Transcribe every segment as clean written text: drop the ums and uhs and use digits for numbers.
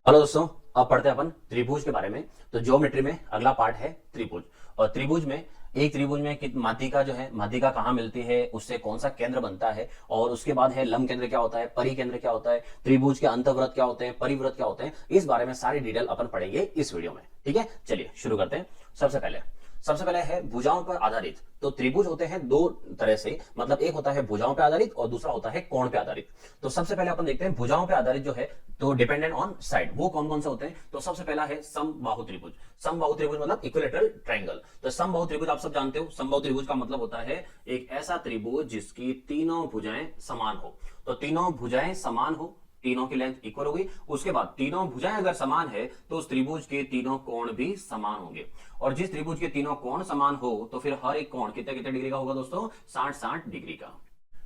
Hello दोस्तों, अब पढ़ते हैं अपन त्रिभुज के बारे में। तो ज्योमेट्री में अगला पार्ट है त्रिभुज। और त्रिभुज में एक त्रिभुज में माध्यिका जो है, माध्यिका कहाँ मिलती है, उससे कौन सा केंद्र बनता है, और उसके बाद है लंब केंद्र क्या होता है, परिकेंद्र क्या होता है, त्रिभुज के अंतःव्रत क्या होते हैं, परिव्रत क्या होते हैं, इस बारे में सारी डिटेल अपन पढ़ेंगे इस वीडियो में। ठीक है, चलिए शुरू करते हैं। सबसे पहले है भुजाओं पर आधारित। तो त्रिभुज होते हैं दो तरह से, मतलब एक होता है भुजाओं पे आधारित और दूसरा होता है कोण पे आधारित। तो सबसे पहले अपन देखते हैं भुजाओं पे आधारित जो है, तो डिपेंडेंट ऑन साइड, वो कौन कौन से होते हैं। तो सबसे पहला है समबाहु त्रिभुज। समबाहु त्रिभुज मतलब इक्विलेटरल ट्रायंगल। तो समबाहु त्रिभुज आप सब जानते हो। समबाहु त्रिभुज का मतलब होता है एक ऐसा त्रिभुज जिसकी तीनों भुजाएं समान हो। तो तीनों भुजाएं समान हो, तीनों की लेंथ इक्वल हो गई। उसके बाद तीनों भुजाएं अगर समान है तो उस त्रिभुज के तीनों कोण भी समान होंगे। और जिस त्रिभुज के तीनों कोण समान हो तो फिर हर एक कोण कितने कितने डिग्री का होगा दोस्तों, 60-60 डिग्री का।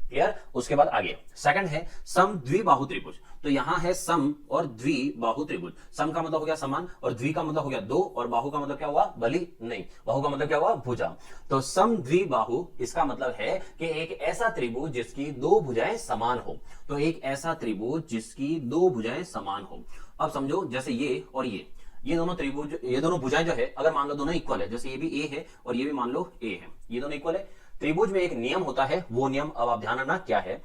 क्लियर। उसके बाद आगे सेकंड है सम द्विबाहु त्रिभुज। तो यहां है सम और द्विबाहु त्रिभुज। सम का मतलब हो गया समान, और द्वि का मतलब हो गया दो, और बाहु का मतलब क्या हुआ, बलि नहीं, बाहु का मतलब क्या हुआ, भुजा। तो सम द्विबाहु इसका मतलब है कि एक ऐसा त्रिभुज जिसकी दो भुजाएं समान हो। तो एक ऐसा त्रिभुज जिसकी दो भुजाएं समान हो। अब समझो जैसे ये और ये दोनों त्रिभुज, ये दोनों भुजाएं जो है, अगर मान लो दोनों इक्वल है, जैसे ये भी ए है और ये भी मान लो ए है, ये दोनों इक्वल है। त्रिभुज में एक नियम होता है, वो नियम अब आप ध्यान रखना क्या है।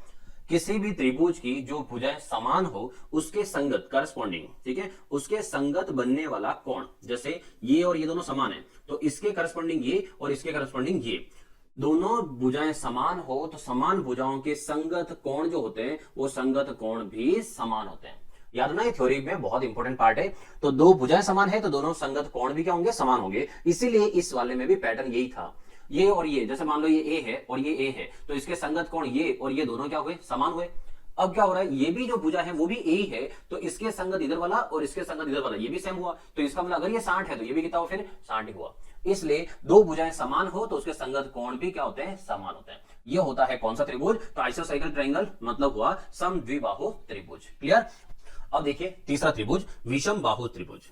किसी भी त्रिभुज की जो भुजाएं समान हो उसके संगत करस्पॉन्डिंग, ठीक है, उसके संगत बनने वाला कोण, जैसे ये और ये दोनों समान है तो इसके करस्पॉन्डिंग ये और इसके करस्पॉन्डिंग ये, दोनों भुजाएं समान हो तो समान भुजाओं के संगत कोण जो होते हैं वो संगत कोण भी समान होते हैं। याद ना, ये थ्योरी में बहुत इंपॉर्टेंट पार्ट है। तो दो भुजाएं समान है तो दोनों संगत कोण भी क्या होंगे, समान होंगे। इसीलिए इस वाले में भी पैटर्न यही था। ये और ये, जैसे मान लो ये ए है और ये ए है तो इसके संगत कोण ये और ये दोनों क्या हुए, समान हुए। अब क्या हो रहा है, ये भी जो भुजा है वो भी ए ही है तो इसके संगत इधर वाला और इसके संगत इधर वाला ये भी सेम हुआ। तो इसका मतलब अगर ये 60 है तो ये भी कितना हुआ, फिर 60 ही हुआ। इसलिए दो भुजाएं समान हो तो उसके संगत कोण भी क्या होते हैं, समान होते हैं। ये होता है कौन सा त्रिभुज, तो आइसोसेलेस ट्रायंगल मतलब हुआ समद्विबाहु त्रिभुज। क्लियर। अब देखिए तीसरा त्रिभुज विषम बाहु त्रिभुज।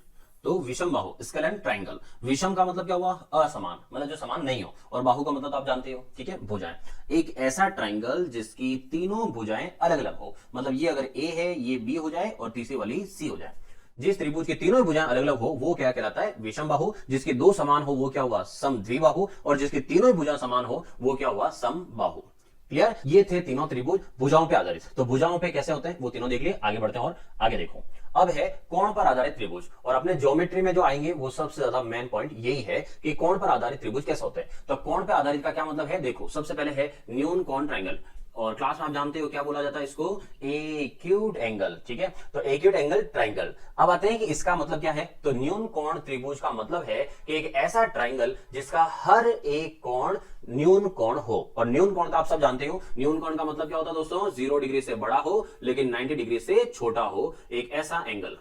तो विषम बाहु स्केलेन ट्रायंगल। विषम का मतलब क्या हुआ, असमान, मतलब जो समान नहीं हो, और बाहु का मतलब तो आप जानते हो, ठीक है, भुजाएं। एक ऐसा ट्रायंगल जिसकी तीनों भुजाएं अलग अलग हो, मतलब ये अगर ए है ये बी हो जाए और तीसरी वाली सी हो जाए। जिस त्रिभुज की तीनों भुजाएं अलग अलग हो वो क्या कहलाता है, विषम बाहु। जिसके दो समान हो वो क्या हुआ, समद्विबाहु। और जिसकी तीनों भुजाएं समान हो वो क्या हुआ, समबाहु। क्लियर। ये थे तीनों त्रिभुज भुजाओं पे आधारित। तो भुजाओं पे कैसे होते हैं वो तीनों देख लिए, आगे बढ़ते हैं और आगे देखो। अब है कोण पर आधारित त्रिभुज, और अपने ज्योमेट्री में जो आएंगे वो सबसे ज्यादा मेन पॉइंट यही है कि कोण पर आधारित त्रिभुज कैसे होते हैं। तो कोण पर आधारित का क्या मतलब है, देखो सबसे पहले है न्यून कोण ट्रायंगल, और क्लास में आप जानते हो क्या बोला जाता है इसको, एक्यूट एंगल। ठीक है, तो एक्यूट एंगल ट्रायंगल। अब आते हैं कि इसका मतलब क्या है। तो न्यून कोण त्रिभुज का मतलब है कि एक ऐसा ट्रायंगल जिसका हर एक कोण न्यून कोण हो। और न्यून कोण का आप सब जानते हो, न्यून कोण का मतलब क्या होता है दोस्तों, 0 डिग्री से बड़ा हो लेकिन 90 डिग्री से छोटा हो, एक ऐसा एंगल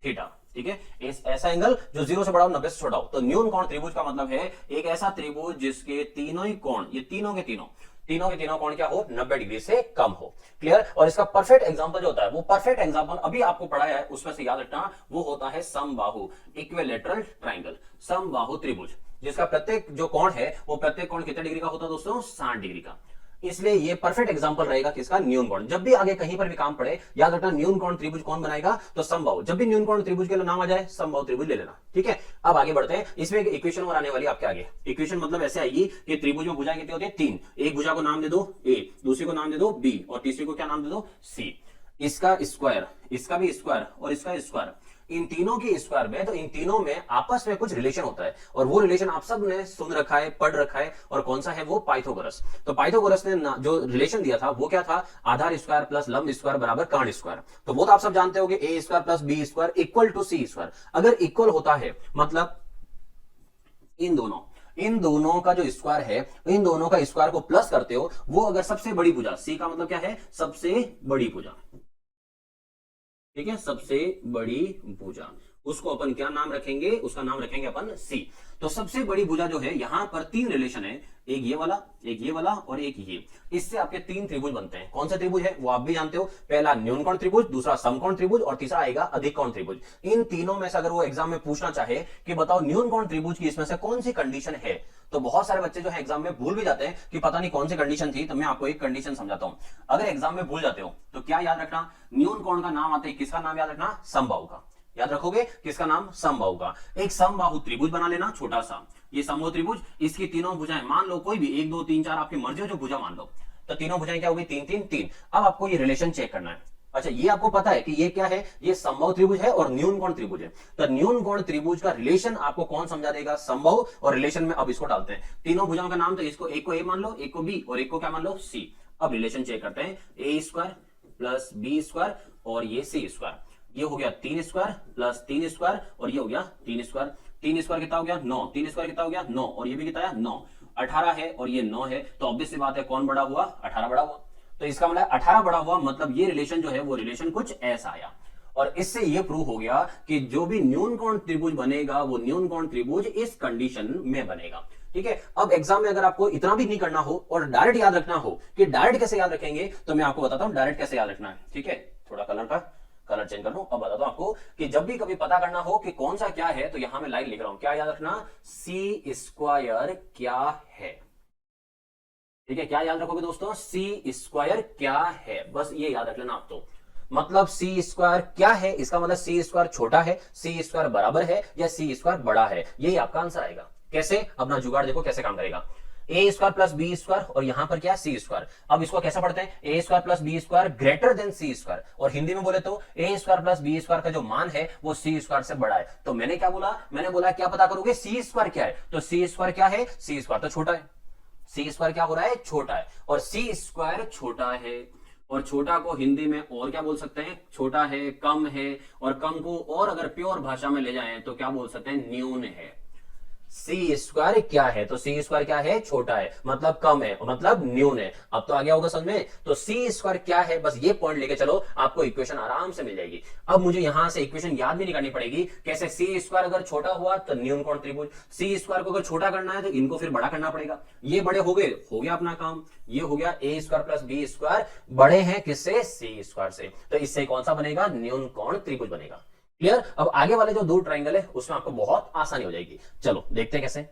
थीटा। ठीक है, ऐसा एंगल जो 0 से बड़ा हो 90 से छोटा हो। तो न्यून कोण त्रिभुज का मतलब है एक ऐसा त्रिभुज जिसके तीनों ही कोण, ये तीनों के तीनों कोण क्या हो, 90 डिग्री से कम हो। क्लियर। और इसका परफेक्ट एग्जांपल जो होता है, वो परफेक्ट एग्जांपल अभी आपको पढ़ाया है उसमें से याद रखना, वो होता है समबाहु इक्विलेटरल ट्रायंगल, समबाहु त्रिभुज, जिसका प्रत्येक जो कोण है वो प्रत्येक कोण कितने डिग्री का होता है दोस्तों, 60 डिग्री का। इसलिए ये परफेक्ट एग्जांपल रहेगा किसका, न्यून कोण। जब भी आगे कहीं पर भी काम पड़े याद रखना न्यून कोण त्रिभुज कौन बनाएगा, तो समबाहु। जब भी न्यून कोण त्रिभुज के नाम आ जाए समबाहु त्रिभुज ले लेना। ठीक है, अब आगे बढ़ते हैं। इसमें एक इक्वेशन और आने वाली आपके आगे। इक्वेशन मतलब ऐसे आएगी कि त्रिभुज में भुजाएं कितनी होती है, 3। एक भुजा को नाम दे दो ए, दूसरी को नाम दे दो बी, और तीसरी को क्या नाम दे दो, सी। इसका स्क्वायर, इसका भी स्क्वायर और इसका स्क्वायर, इन तीनों की स्क्वायर में, तो इन तीनों में आपस में कुछ रिलेशन होता है, और वो रिलेशन आप सब ने सुन रखा है, पढ़ रखा है। और कौन सा है वो, पाइथागोरस। तो पाइथागोरस ने जो रिलेशन दिया था वो क्या था, आधार स्क्वायर प्लस लंब स्क्वायर बराबर कर्ण स्क्वायर। तो वो तो आप सब जानते होंगे, A square plus B square equal to C square. अगर इक्वल होता है मतलब इन दोनों का जो स्क्वायर है, इन दोनों का स्क्वायर को प्लस करते हो, वो अगर सबसे बड़ी भुजा, सी का मतलब क्या है, सबसे बड़ी भुजा, ठीक है, सबसे बड़ी भुजा, उसको अपन क्या नाम रखेंगे, उसका नाम रखेंगे अपन सी। तो सबसे बड़ी भुजा जो है, यहां पर 3 रिलेशन है, एक ये वाला, एक ये वाला और एक ये। इससे आपके 3 त्रिभुज बनते हैं। कौन सा त्रिभुज है वो आप भी जानते हो, पहला न्यून कोण त्रिभुज, दूसरा समकोण त्रिभुज, और तीसरा आएगा अधिक कोण त्रिभुज। इन तीनों में से अगर वो एग्जाम में पूछना चाहे कि बताओ न्यून कोण त्रिभुज की इसमें से कौन सी कंडीशन है, तो बहुत सारे बच्चे जो है एग्जाम में भूल भी जाते हैं कि पता नहीं कौन सी कंडीशन थी। तो मैं आपको एक कंडीशन समझाता हूं। अगर एग्जाम में भूल जाते हो तो क्या याद रखना, न्यून कोण का नाम आता है, किसका नाम याद रखना, समबाहु का। याद रखोगे किसका नाम, समबाहु का। एक समबाहु त्रिभुज बना लेना छोटा सा, ये समबाहु त्रिभुज, इसकी तीनों भुजाएं मान लो कोई भी 1 2 3 4 आपकी मर्जी हो जो भुजा मान लो, तो तीनों भुजाएं क्या होगी 3 3 3। अब आपको ये रिलेशन चेक करना है। अच्छा ये आपको पता है कि ये क्या है, ये समबाहु त्रिभुज है और न्यून कोण त्रिभुज है, तो न्यून कोण त्रिभुज का रिलेशन आपको कौन समझा देगा, समबाहु। और रिलेशन में अब इसको डालते हैं, तीनों भुजाओं का नाम, तो इसको एक को ए मान लो, एक को बी और एक को क्या मान लो सी। अब रिलेशन चेक करते हैं, A square plus B square और ये सी स्क्वायर, ये हो गया 3 स्क्वायर प्लस 3 स्क्वायर और ये हो गया 3 स्क्वायर। 3 स्क्वायर कितना हो गया 9, 3 स्क्वायर कितना हो गया 9 और ये भी कितना है 9, 18 है और ये 9 है, तो ऑब्वियस सी बात है कौन बड़ा हुआ, 18 बड़ा हुआ। तो इसका मतलब 18 बड़ा हुआ, मतलब ये रिलेशन जो है वो रिलेशन कुछ ऐसा आया। और इससे ये प्रूव हो गया कि जो भी न्यून कोण त्रिभुज बनेगा वो न्यून कोण त्रिभुज इस कंडीशन में बनेगा। ठीक है, अब एग्जाम में अगर आपको इतना भी नहीं करना हो और डायरेक्ट याद रखना हो कि डायरेक्ट कैसे याद रखेंगे, तो मैं आपको बताता हूं डायरेक्ट कैसे याद रखना है। ठीक है, थोड़ा कलर चेंज कर लूं। अब बताता हूं आपको कि जब भी कभी पता करना हो कि कौन सा क्या है, तो यहां मैं लाइन लिख रहा हूं, क्या याद रखना, सी स्क्वायर क्या है। ठीक है, क्या याद रखोगे दोस्तों, सी स्क्वायर क्या है, बस ये याद रख लेना आप। तो मतलब सी स्क्वायर क्या है, इसका मतलब सी स्क्वायर छोटा है, सी स्क्वायर बराबर है या सी स्क्वायर बड़ा है, यही आपका आंसर आएगा। कैसे, अपना जुगाड़ देखो कैसे काम करेगा। ए स्क्वायर प्लस बी स्क्वायर और यहां पर क्या सी स्क्वायर। अब इसको कैसे पढ़ते हैं, A square plus B square greater than C square, और हिंदी में बोले तो A square plus B square का जो मान है वो सी स्क्वायर से बड़ा है। तो मैंने क्या बोला, मैंने बोला क्या पता करोगे, सी स्क्वायर क्या है, तो सी स्क्वायर क्या है, सी स्क्वायर तो छोटा है, सी स्क्वायर क्या हो रहा है, छोटा है, और सी स्क्वायर छोटा है, और छोटा को हिंदी में और क्या बोल सकते हैं, छोटा है, कम है, और कम को और अगर प्योर भाषा में ले जाएं तो क्या बोल सकते हैं, न्यून है। सी स्क्वायर क्या है, तो सी स्क्वायर क्या है, छोटा है, मतलब कम है, मतलब न्यून है। अब तो आ गया होगा समझ में, तो सी स्क्वायर क्या है, बस ये पॉइंट लेके चलो, आपको इक्वेशन आराम से मिल जाएगी। अब मुझे यहां से इक्वेशन याद भी नहीं करनी पड़ेगी, कैसे, सी स्क्वायर अगर छोटा हुआ तो न्यून कोण त्रिभुज, सी स्क्वायर को अगर छोटा करना है तो इनको फिर बड़ा करना पड़ेगा, ये बड़े हो गए, हो गया अपना काम। ये हो गया ए स्क्वायर प्लस बी स्क्वायर, बड़े हैं किससे, सी स्क्वायर से, तो इससे कौन सा बनेगा, न्यून कोण त्रिभुज बनेगा। क्लियर। अब आगे वाले जो दो ट्रायंगल है उसमें आपको बहुत आसानी हो जाएगी। चलो देखते हैं कैसे।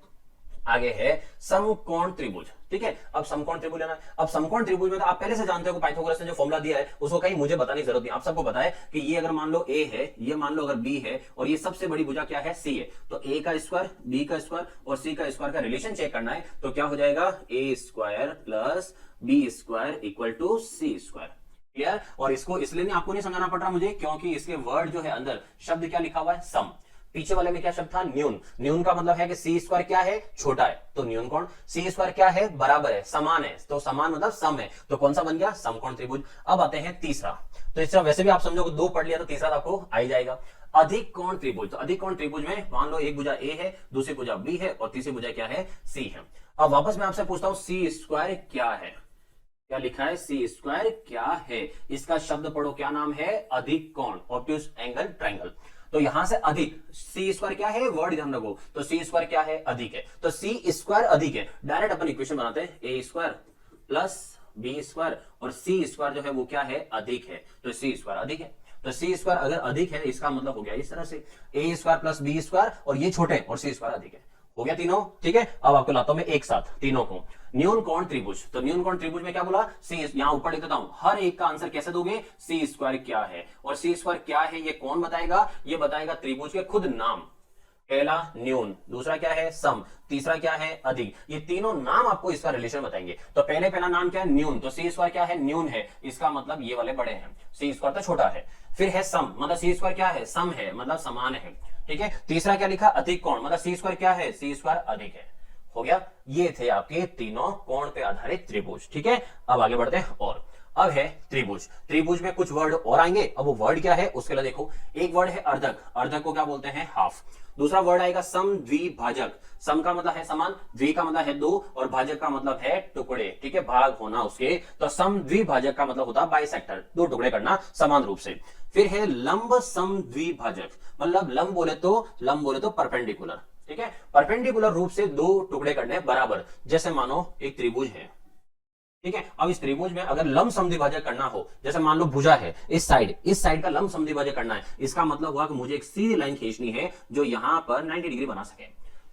आगे है समकोण त्रिभुज। ठीक है, अब समकोण त्रिभुज लेना है। अब समकोण त्रिभुज में तो आप पहले से जानते हो, पाइथागोरस ने जो फॉर्मूला दिया है उसको कहीं मुझे बताने की जरूरत नहीं, आप सबको पता है कि ये अगर मान लो ए है, ये मान लो अगर बी है, और ये सबसे बड़ी भुजा क्या है, सी है, तो ए का स्क्वायर, बी का स्क्वायर और सी का स्क्वायर का रिलेशन चेक करना है, तो क्या हो जाएगा, A square plus B square equal to C square. Clear. और इसको इसलिए नहीं, आपको नहीं समझाना पड़ रहा मुझे, क्योंकि इसके वर्ड जो है अंदर शब्द क्या लिखा हुआ है, सम। पीछे वाले में क्या शब्द था, न्यून। न्यून का मतलब है कि सी स्क्वायर क्या है, छोटा है, तो न्यून कोण। सी स्क्वायर क्या है, बराबर है, समान है, तो समान मतलब सम है, तो कौन सा बन गया, समकोण त्रिभुज। अब आते हैं तीसरा, तो इसका वैसे भी आप समझो दो पढ़ लिया तो तीसरा आपको आ ही जाएगा, अधिक कोण त्रिभुज। तो अधिक कोण त्रिभुज में मान लो एक भुजा ए है, दूसरी भुजा बी है और तीसरी भुजा क्या है, सी है। अब वापस मैं आपसे पूछता हूं, सी स्क्वायर क्या है, क्या लिखा है, सी स्क्वायर क्या है, इसका शब्द पढ़ो, क्या नाम है, अधिक कोण, ऑब्ट्यूज एंगल ट्रायंगल। तो यहां से अधिक, सी स्क्वायर क्या है, वर्ड ध्यान रखो, तो सी स्क्वायर क्या है, अधिक है, तो सी स्क्वायर अधिक है। डायरेक्ट अपन इक्वेशन बनाते हैं, A square plus B square और सी स्क्वायर जो है वो क्या है, अधिक है, तो सी स्क्वायर अधिक है। तो सी स्क्वायर अगर अधिक है इसका मतलब हो गया इस तरह से, ए स्क्वायर प्लस बी स्क्वायर और ये छोटे और सी स्क्वायर अधिक है, हो गया तीनों। ठीक है, अब आपको लाता हूं मैं एक साथ तीनों को। न्यून कोण त्रिभुज, तो न्यून कोण त्रिभुज में क्या बोला, सी, यहां ऊपर लिख देता हूं, हर एक का आंसर कैसे दोगे, सी स्क्वायर क्या है, और सी स्क्वायर क्या है ये कौन बताएगा, ये बताएगा त्रिभुज के खुद नाम। पहला न्यून, दूसरा क्या है, सम, तीसरा क्या है, अधिक। ये तीनों नाम आपको इसका रिलेशन बताएंगे। तो पहला नाम क्या है, न्यून, तो सी स्क्वायर क्या है, न्यून है, इसका मतलब ये वाले बड़े हैं, सी स्क्वायर तो छोटा है। फिर है सम, मतलब सी स्क्वायर क्या है, सम है, मतलब समान है। ठीक है, तीसरा क्या लिखा, अधिक कोण, मतलब सी स्क्वायर क्या है, सी स्क्वायर अधिक है। हो गया, ये थे आपके तीनों कोण पे आधारित त्रिभुज। ठीक है, अब आगे बढ़ते हैं। और अब है त्रिभुज। त्रिभुज में कुछ वर्ड और आएंगे, अब वो वर्ड क्या है उसके लिए देखो। एक वर्ड है अर्धक, अर्धक को क्या बोलते हैं, हाफ। दूसरा वर्ड आएगा समद्विभाजक, सम का मतलब है समान, द्वि का मतलब है दो और भाजक का मतलब है टुकड़े। ठीक है, भाग होना उसके, तो समद्विभाजक का मतलब होता है बाइसेक्टर, दो टुकड़े करना समान रूप से। फिर है लंब समद्विभाजक, मतलब लंब बोले तो परपेंडिकुलर। ठीक है, परपेंडिकुलर रूप से दो टुकड़े करने बराबर, जैसे मानो एक त्रिभुज है। ठीक है, अब इस त्रिभुज में अगर लंब समद्विभाजक करना हो, जैसे मान लो भुजा है, इस साइड का लंब समद्विभाजक करना है, इसका मतलब हुआ कि मुझे एक सीधी लाइन खींचनी है जो यहां पर 90 डिग्री बना सके।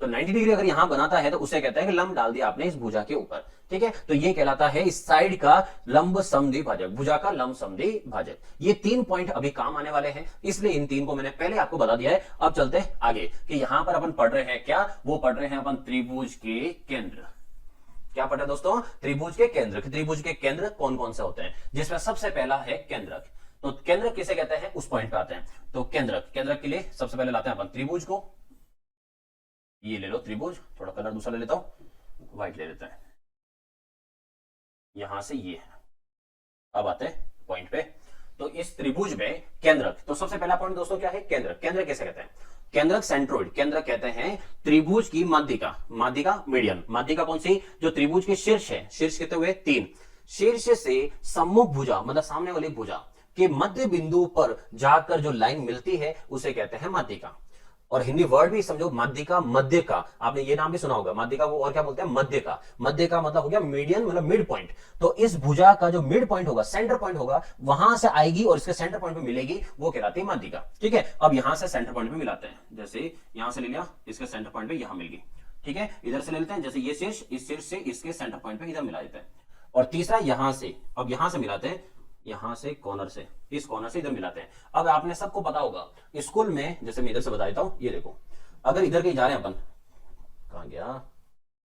तो 90 डिग्री अगर यहां बनाता है तो उसे कहते हैं कि लंब डाल दिया आपने इस भुजा के ऊपर, ठीक है। तो ये कहलाता है इस साइड का लंब समद्वि भाजक, भुजा का लंब समद्वि भाजक। ये 3 पॉइंट अभी काम आने वाले हैं, इसलिए इन 3 को मैंने पहले आपको बता दिया है। अब चलते हैं आगे कि यहां पर अपन पढ़ रहे हैं क्या, वो पढ़ रहे हैं अपन त्रिभुज के केंद्र। क्या पढ़ रहे हैं दोस्तों? त्रिभुज के केंद्र। त्रिभुज के केंद्र कौन कौन से होते हैं, जिसमें सबसे पहला है केंद्रक। तो केंद्रक किसे कहते हैं उस पॉइंट पे आते हैं। तो केंद्रक, केंद्रक के लिए सबसे पहले लाते हैं अपन त्रिभुज को। ये ले लो त्रिभुज, थोड़ा कलर दूसरा ले लेता हूं, व्हाइट ले लेते हैं। यहां से ये है, अब आते हैं पॉइंट पे। तो इस त्रिभुज में केंद्रक, तो सबसे पहला पॉइंट दोस्तों क्या है, केंद्रक। केंद्रक कैसे कहते हैं? केंद्रक सेंट्रोइड, केंद्रक कहते हैं त्रिभुज की माध्यिका। माध्यिका मीडियन, माध्यिका कौन सी? जो त्रिभुज के शीर्ष है, शीर्ष कितने हुए 3, शीर्ष से सम्मुख भुजा मतलब सामने वाली भुजा के मध्य बिंदु पर जाकर जो लाइन मिलती है उसे कहते हैं माध्यिका। और हिंदी वर्ड भी समझो, माध्यिका, मध्य का, आपने ये नाम भी सुना होगा माध्यिका को, और क्या बोलते हैं मध्य का। मध्य का मतलब हो गया मीडियन, मतलब मिड पॉइंट। तो इस भुजा का जो मिड पॉइंट होगा, सेंटर पॉइंट होगा, वहां से आएगी और इसके सेंटर पॉइंट पे मिलेगी, वो कहलाती है माध्यिका, ठीक है। अब यहां से सेंटर पॉइंट पे मिलाते हैं, जैसे यहां से ले लिया, इसके सेंटर पॉइंट पे यहां मिल गई, ठीक है। इधर से ले लेते हैं, जैसे ये शीर्ष, इस शीर्ष से इसके सेंटर पॉइंट पे इधर मिला देते हैं। और तीसरा यहां से, अब यहां से मिलाते हैं, यहां से कॉर्नर से, इस कॉर्नर से इधर मिलाते हैं। अब आपने सबको पता होगा स्कूल में, जैसे मैं इधर से बता देता हूं, ये देखो, अगर इधर कहीं जा रहे हैं अपन, कहां गया,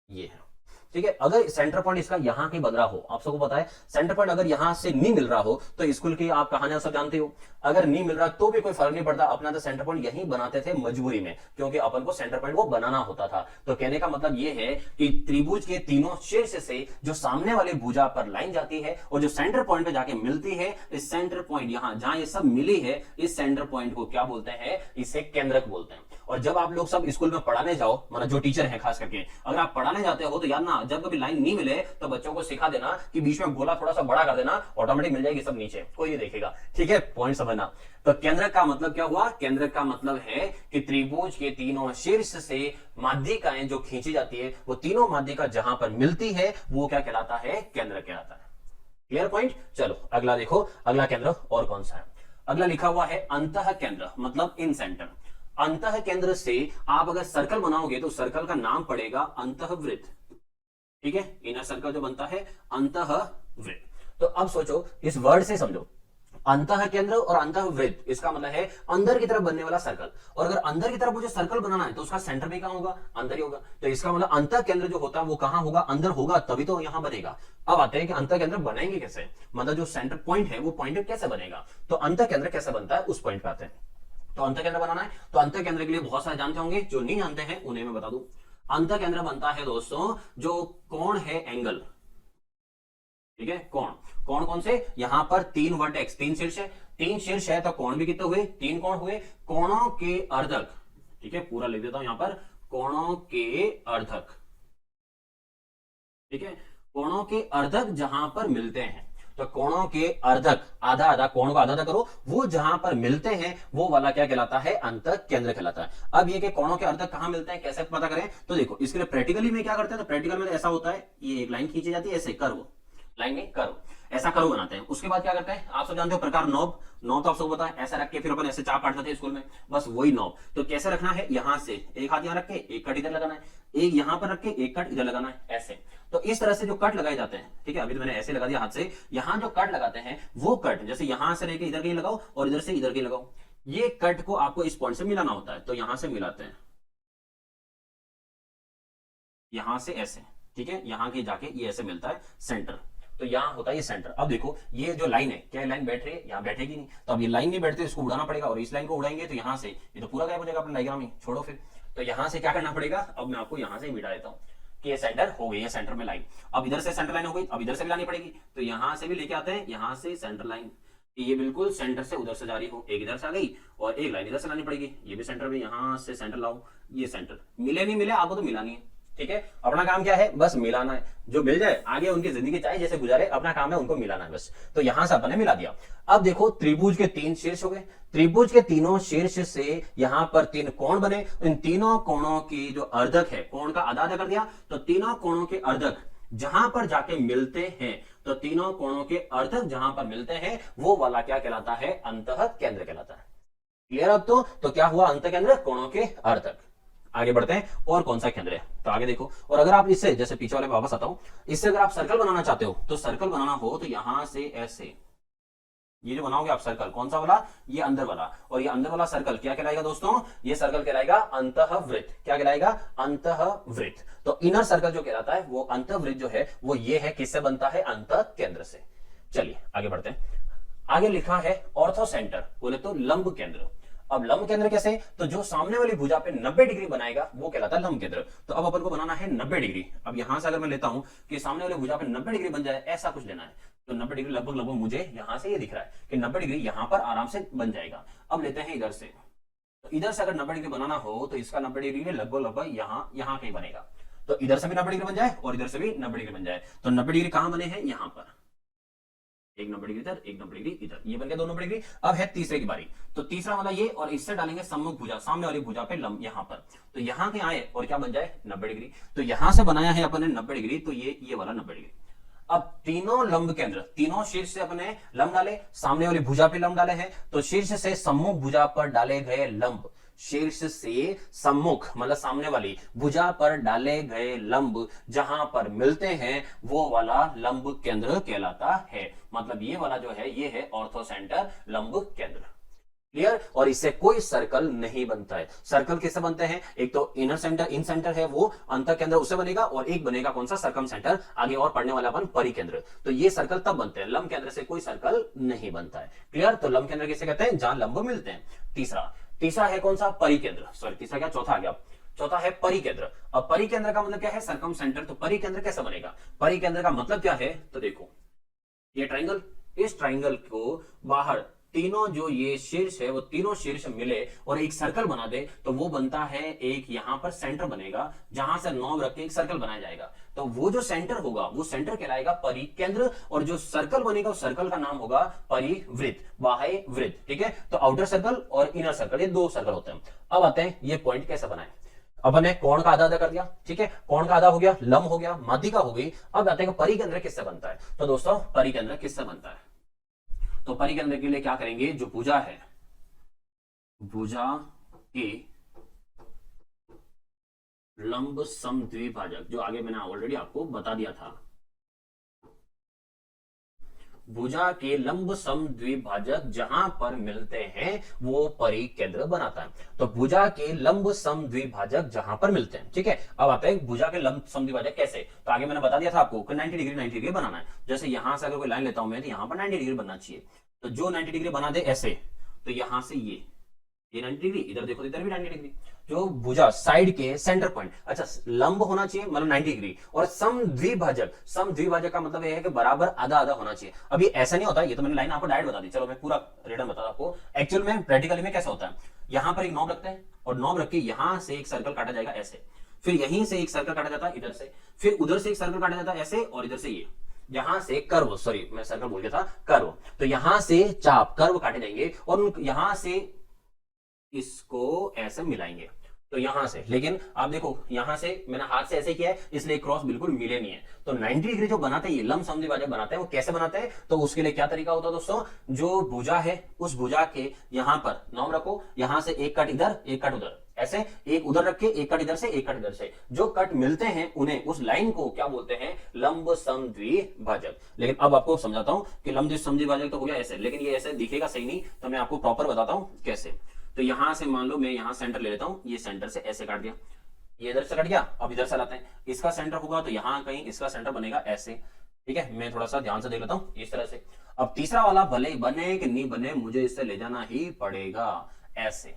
ये है, ठीक है। अगर सेंटर पॉइंट इसका यहां कहीं बन रहा हो, आप सबको पता है सेंटर पॉइंट अगर यहां से नहीं मिल रहा हो, तो स्कूल की आप कहानियां सब जानते हो, अगर नहीं मिल रहा तो भी कोई फर्क नहीं पड़ता, अपना तो सेंटर पॉइंट यहीं बनाते थे मजबूरी में, क्योंकि अपन को सेंटर पॉइंट वो बनाना होता था। तो कहने का मतलब ये है कि त्रिभुज के तीनों शीर्ष से जो सामने वाले भुजा पर लाइन जाती है और जो सेंटर पॉइंट पे जाके मिलती है, इस सेंटर पॉइंट यहां जहां ये सब मिली है, इस सेंटर पॉइंट को क्या बोलते हैं? इसे केंद्रक बोलते हैं। और जब आप लोग सब स्कूल में पढ़ाने जाओ, मतलब जो टीचर है खास करके, अगर आप पढ़ाने जाते हो तो याद ना, जब कभी लाइन नहीं मिले तो बच्चों को सिखा देना कि बीच में गोला थोड़ा सा बड़ा कर देना, ऑटोमेटिक मिल जाएगी सब नीचे, कोई नहीं देखेगा, ठीक है। पॉइंट समझना। तो केंद्रक का मतलब क्या हुआ? केंद्रक का मतलब है कि त्रिभुज के तीनों शीर्ष से माध्यिकाएं जो खींची जाती है, वो तीनों माध्यिका जहां पर मिलती है वो क्या कहलाता है? केंद्रक कहलाता है। Clear point? चलो अगला देखो, अगला केंद्र और कौन सा है? अगला लिखा हुआ है अंतः केंद्र, मतलब इन सेंटर। अंतः केंद्र से आप अगर सर्कल बनाओगे तो सर्कल का नाम पड़ेगा अंतःवृत्त, ठीक है। इनर सर्कल जो बनता है अंतःवृत्त। तो अब सोचो, इस वर्ड से समझो, अंतः केंद्र और अंतःवृत्त, इसका मतलब है अंदर की तरफ बनने वाला सर्कल। और अगर अंदर की तरफ मुझे सर्कल बनाना है तो उसका सेंटर भी कहां होगा? अंदर ही होगा। तो इसका मतलब अंतः केंद्र जो होता है वो कहां होगा? अंदर होगा, तभी तो यहां बनेगा। अब आते हैं कि अंतः केंद्र बनाएंगे कैसे, मतलब जो सेंटर पॉइंट है वो पॉइंट कैसे बनेगा। तो अंतः केंद्र कैसे बनता है उस पॉइंट पे आते हैं। तो अंतः केंद्र बनाना है तो अंतः केंद्र के लिए बहुत सारे जानते होंगे, जो नहीं जानते हैं उन्हें मैं बता दूं। अंतः केंद्र बनता है दोस्तों जो कोण है, एंगल, ठीक है। कोण, कोण कौन से? यहां पर 3 वर्टेक्स, 3 शीर्ष है, 3 शीर्ष है तो कोण भी कितने हुए? 3 कोण हुए। कोणों के अर्धक, ठीक है, पूरा लिख देता हूं यहां पर, कोणों के अर्धक, ठीक है। कोणों के अर्धक जहां पर मिलते हैं, तो कोणों के अर्धक, आधा आधा, कोण को आधा आधा करो, वो जहां पर मिलते हैं वो वाला क्या कहलाता है? अंतः केंद्र कहलाता है। अब ये कि कोणों के अर्धक कहां मिलते हैं, कैसे पता करें? तो देखो, इसके लिए प्रैक्टिकली में क्या करते हैं, तो प्रैक्टिकल में ऐसा होता है, ये एक लाइन खींची जाती है ऐसे, कर्व, लाइन में कर्व, ऐसा कर्व बनाते हैं। उसके बाद क्या करते हैं, आप सब जानते हो प्रकार नॉब, नॉब तो आप सबको पता है, ऐसा रख के फिर अपन ऐसे चाप काटते थे स्कूल में, बस वही नॉब। तो कैसे रखना है, यहां से एक हाथ यहां रख के एक कट इधर लगाना है, एक यहां पर रख के एक कट इधर लगाना है, ऐसे। तो इस तरह से जो कट लगाए जाते हैं, ठीक है, अभी तो मैंने ऐसे लगा दिया हाथ से, यहां जो कट लगाते हैं वो कट जैसे यहां से लेके इधर कहीं लगाओ और इधर से इधर कहीं लगाओ, ये कट को आपको इस पॉइंट से मिलाना होता है। तो यहां से मिलाते हैं, यहां से ऐसे, ठीक है, यहां के जाके ये ऐसे मिलता है सेंटर। तो यहां होता है ये सेंटर। अब देखो ये जो लाइन है, क्या लाइन बैठ रही है? यहाँ बैठेगी नहीं, तो अब ये लाइन नहीं बैठती, इसको उड़ाना पड़ेगा, और इस लाइन को उड़ाएंगे तो यहां से ये तो पूरा गायब हो जाएगा अपना डायग्राम ही, छोड़ो फिर। तो यहां से क्या करना पड़ेगा, अब मैं आपको यहां से मिटा देता हूँ कि ये सेंटर हो गई है, सेंटर में लाइन। अब इधर से सेंटर लाइन हो गई, अब इधर से भी लानी पड़ेगी, तो यहां से भी लेके आते हैं, यहां से सेंटर लाइन, ये बिल्कुल सेंटर से उधर से जा रही हो, एक इधर से आ गई और एक लाइन इधर से लानी पड़ेगी, ये भी सेंटर में, यहां से सेंटर लाओ, ये सेंटर। मिले नहीं मिले आपको तो मिलानी है, ठीक है। अपना काम क्या है, बस मिलाना है, जो मिल जाए आगे उनकी जिंदगी चाहे जैसे गुजारे, अपना काम है उनको मिलाना है बस। तो यहां से अपन ने मिला दिया। अब देखो त्रिभुज के 3 शीर्ष हो गए, त्रिभुज के तीनों शीर्ष से यहां पर 3 कोण बने, इन तीनों कोणों की जो अर्धक है, कोण का आधा आधा कर दिया, तो तीनों कोणों के अर्धक जहां पर जाके मिलते हैं, तो तीनों कोणों के अर्धक जहां पर मिलते हैं वो वाला क्या कहलाता है? अंतः केंद्र कहलाता है। क्लियर? अब तो क्या हुआ, अंतः केंद्र, कोणों के अर्धक। आगे बढ़ते हैं और कौन सा केंद्र है, तो आगे देखो। और अगर आप इससे जैसे पीछे वाले में वापस आता हूं, इससे अगर आप सर्कल बनाना चाहते हो तो सर्कल बनाना हो तो यहां से ऐसे ये जो बनाओगे आप सर्कल, कौन सा वाला, ये अंदर वाला, और ये अंदर वाला सर्कल क्या कहलाएगा दोस्तों, ये सर्कल कहलाएगा अंतःवृत्त। क्या कहलाएगा, अंतःवृत्त। तो इनर सर्कल जो कहलाता है वो अंतःवृत्त जो है वो ये है, किससे बनता है, अंतः केंद्र से। चलिए आगे बढ़ते हैं। आगे लिखा है ऑर्थो सेंटर, बोले तो लंब केंद्र। अब लंब केंद्र कैसे, तो जो सामने वाली भुजा पे 90 डिग्री बनाएगा वो कहलाता है लंब केंद्र। तो अब अपन को बनाना है 90 डिग्री। अब यहां से अगर मैं लेता हूं कि सामने वाली भुजा पे 90 डिग्री बन जाए, ऐसा कुछ लेना है, तो 90 डिग्री लगभग लगभग मुझे यहां से ये दिख रहा है कि 90 डिग्री यहां पर आराम से बन जाएगा। अब लेते हैं इधर से, तो इधर से अगर 90 डिग्री बनाना हो तो इसका 90 डिग्री लगभग लगभग यहां कहीं बनेगा। तो इधर से भी 90 डिग्री बन जाए और इधर से भी 90 डिग्री बन जाए, तो 90 डिग्री कहां बने हैं, यहां पर। एक 90 डिग्री इधर, एक 90 डिग्री इधर, ये बन गया 2 90 डिग्री। अब है तीसरे की बारी, तो तीसरा वाला ये, और इससे डालेंगे सम्मुख भुजा, सामने वाली भुजा पे लंब यहां पर, तो यहां के आए और क्या बन जाए, 90 डिग्री। तो यहां से बनाया है अपन ने 90 डिग्री, तो ये वाला 90 डिग्री। अब तीनों लंब केंद्र, तीनों शीर्ष से अपने लंब डाले, सामने वाली भुजा पे लंब डाले हैं, तो शीर्ष से सम्मुख भुजा पर डाले गए लंब, शीर्ष से सम्मुख मतलब सामने वाली भुजा पर डाले गए लंब जहां पर मिलते हैं वो वाला लंब केंद्र कहलाता है। मतलब ये वाला जो है ये है ऑर्थो सेंटर लंब केंद्र। क्लियर। और इससे कोई सर्कल नहीं बनता है। सर्कल किससे बनते हैं, एक तो इनर सेंटर, इन सेंटर है वो अंतर केंद्र उससे बनेगा, और एक बनेगा कौन सा, सर्कम सेंटर, आगे और पढ़ने वाला अपन परिकेंद्र। तो ये सर्कल तब बनते हैं, लंब केंद्र से कोई सर्कल नहीं बनता है। क्लियर। तो लंब केंद्र किसे कहते हैं, जहां लंब मिलते हैं। तीसरा है कौन सा, परिकेंद्र, सॉरी तीसरा क्या, चौथा आ गया। चौथा है परिकेंद्र। अब परिकेंद्र का मतलब क्या है, सर्कम सेंटर। तो परिकेंद्र कैसे बनेगा, परिकेंद्र का मतलब क्या है, तो देखो ये ट्राइंगल, इस ट्राइंगल को बाहर तीनों जो ये शीर्ष है वो तीनों शीर्ष मिले और एक सर्कल बना दे, तो वो बनता है एक यहां पर सेंटर बनेगा, जहां से नॉब रख के एक सर्कल बनाया जाएगा। तो वो जो सेंटर होगा वो सेंटर कहलाएगा परिकेंद्र, और जो सर्कल बनेगा उस सर्कल का नाम होगा परिवृत्त, बाह्य वृत्त। ठीक है। तो आउटर सर्कल और इनर सर्कल, ये 2 सर्कल होते हैं। अब आते हैं ये पॉइंट कैसे बनाए। अपन ने कोण का आधा आधा कर दिया, ठीक है, कोण का आधा हो गया, लंब हो गया, माध्यिका हो गई। अब आते हैं परिकेंद्र किससे बनता है। तो दोस्तों परिकेंद्र किससे बनता है, तो परिकेंद्र के लिए क्या करेंगे, जो भुजा है, भुजा के लंब समद्विभाजक, जो आगे मैंने ऑलरेडी आपको बता दिया था, भुजा के लंब समद्विभाजक जहां पर मिलते हैं वो परिकेंद्र बनाता है। तो भुजा के लंब समद्विभाजक जहां पर मिलते हैं, ठीक है। अब आता है भुजा के लंब समद्विभाजक कैसे, तो आगे मैंने बता दिया था आपको कि 90 डिग्री बनाना है। जैसे यहां से अगर कोई लाइन लेता हूं मैं, तो यहां पर 90 डिग्री बनना चाहिए। तो जो 90 डिग्री बना दे ऐसे, तो यहां से ये 90 डिग्री, इधर देखो इधर भी 90 डिग्री, जो भुजा साइड के सेंटर पॉइंट, अच्छा लंब होना चाहिए मतलब 90 डिग्री, और समद्विभाजक, समद्विभाजक का मतलब यह है कि बराबर आधा आधा होना चाहिए। अभी ऐसा नहीं होता, ये तो मैंने लाइन आपको डायरेक्ट बता दी, चलो मैं पूरा रिटर्न बता आपको। एक्चुअल में प्रैक्टिकली में कैसा होता है, यहां पर एक नॉब रखते हैं और नॉब रख के यहां से एक सर्कल काटा जाएगा ऐसे, फिर यहीं से एक सर्कल काटा जाता है इधर से, फिर उधर से एक सर्कल काटा जाता है ऐसे, और इधर से ये यहां से कर्व, सॉरी मैं सर्कल बोल गया था, कर्व, तो यहां से चाप कर्व काटे जाएंगे और यहां से इसको ऐसे मिलाएंगे, तो यहां से। लेकिन आप देखो यहां से मैंने हाथ से ऐसे किया है, इसलिए क्रॉस बिल्कुल मिले नहीं है। तो 90 डिग्री जो बनाते हैं ये लंब समद्विभाजक बनाते हैं, वो कैसे बनाते हैं, तो उसके लिए क्या तरीका होता है दोस्तों, जो भुजा है उस भुजा के यहां पर नॉब रखो, यहां से एक कट इधर एक कट उधर, ऐसे एक उधर रख के एक कट इधर से एक कट इधर से, जो कट मिलते हैं उन्हें, उस लाइन को क्या बोलते हैं, लंब समद्विभाजक। लेकिन अब आपको समझाता हूं कि लंब समद्विभाजक तो हो गया ऐसे, लेकिन ये ऐसे दिखेगा सही नहीं, तो मैं आपको प्रॉपर बताता हूं कैसे। तो यहां से मान लो मैं यहां सेंटर ले लेता हूं, ये सेंटर से ऐसे काट दिया, ये इधर से कट गया। अब इधर से लाते हैं, इसका सेंटर होगा तो यहां कहीं इसका सेंटर बनेगा ऐसे, ठीक है। मैं थोड़ा सा ध्यान से देख लेता हूं इस तरह से। अब तीसरा वाला भले बने कि नहीं बने, मुझे इससे ले जाना ही पड़ेगा ऐसे,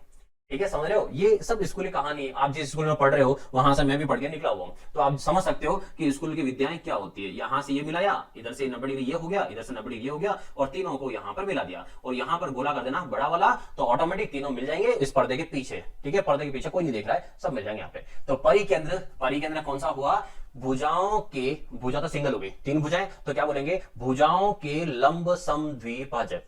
ठीक है, समझ रहे हो। ये सब स्कूली कहानी है, आप जिस स्कूल में पढ़ रहे हो वहां से मैं भी पढ़ के निकला हुआ हूं, तो आप समझ सकते हो कि स्कूल की विद्याएं क्या होती है। यहां से ये मिलाया, इधर से 90 डिग्री ये हो गया, इधर से 90 डिग्री ये हो गया, और तीनों को यहां पर मिला दिया, और यहां पर गोला कर देना बड़ा वाला, तो ऑटोमेटिक तीनों मिल जाएंगे इस पर्दे के पीछे, ठीक है। पर्दे के पीछे कोई नहीं देख रहा है, सब मिल जाएंगे यहाँ पे। तो परिकेंद्र, परिकेंद्र कौन सा हुआ, भुजाओं के, भुजा तो सिंगल हो गई, 3 भुजाएं, तो क्या बोलेंगे, भुजाओं के लंब समद्विभाजक,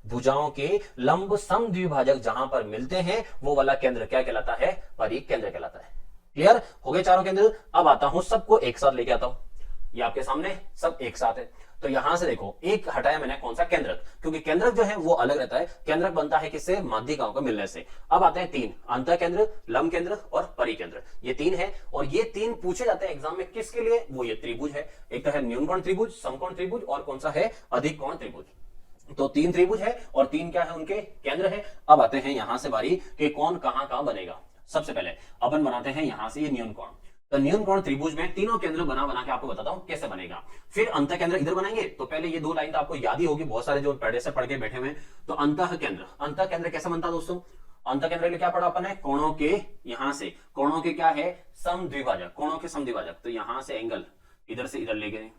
भुजाओं के लंब समद्विभाजक जहां पर मिलते हैं वो वाला केंद्र क्या कहलाता है, परिकेंद्र कहलाता है। क्लियर हो गए चारों केंद्र। अब आता हूं सबको एक साथ लेके आता हूं। ये आपके सामने सब एक साथ है। तो यहां से देखो एक हटाया मैंने, कौन सा, केंद्रक, क्योंकि केंद्रक जो है वो अलग रहता है। केंद्रक बनता है किससे, माध्यिकाओं को मिलने से। अब आते हैं तीन, अंतः केंद्र, लंब केंद्र और परिकेंद्र। ये तीन है और ये तीन पूछे जाते हैं एग्जाम में किसके लिए, वो ये त्रिभुज है। एक तो है न्यूनकोण त्रिभुज, समकोण त्रिभुज और कौन सा है, अधिक कोण त्रिभुज। तो तीन त्रिभुज है और तीन क्या है, उनके केंद्र है। अब आते हैं यहां से बारी कि कौन कहां कहां बनेगा। सबसे पहले अपन बनाते हैं यहां से ये न्यूनकोण। तो न्यूनकोण त्रिभुज में तीनों केंद्र बना बना के आपको बताता हूं कैसे बनेगा। फिर अंतः केंद्र इधर बनाएंगे। तो पहले ये दो लाइन तो आपको याद ही होगी, बहुत सारे जो पहले से पढ़ के बैठे हुए हैं। तो अंतः केंद्र, अंतः केंद्र कैसे बनता है दोस्तों, अंतः केंद्र के लिए क्या पढ़ा अपन है, कोणों के, यहां से कोणों के क्या है, समद्विभाजक, कोणों के समद्विभाजक। तो यहां से एंगल इधर से इधर ले गए,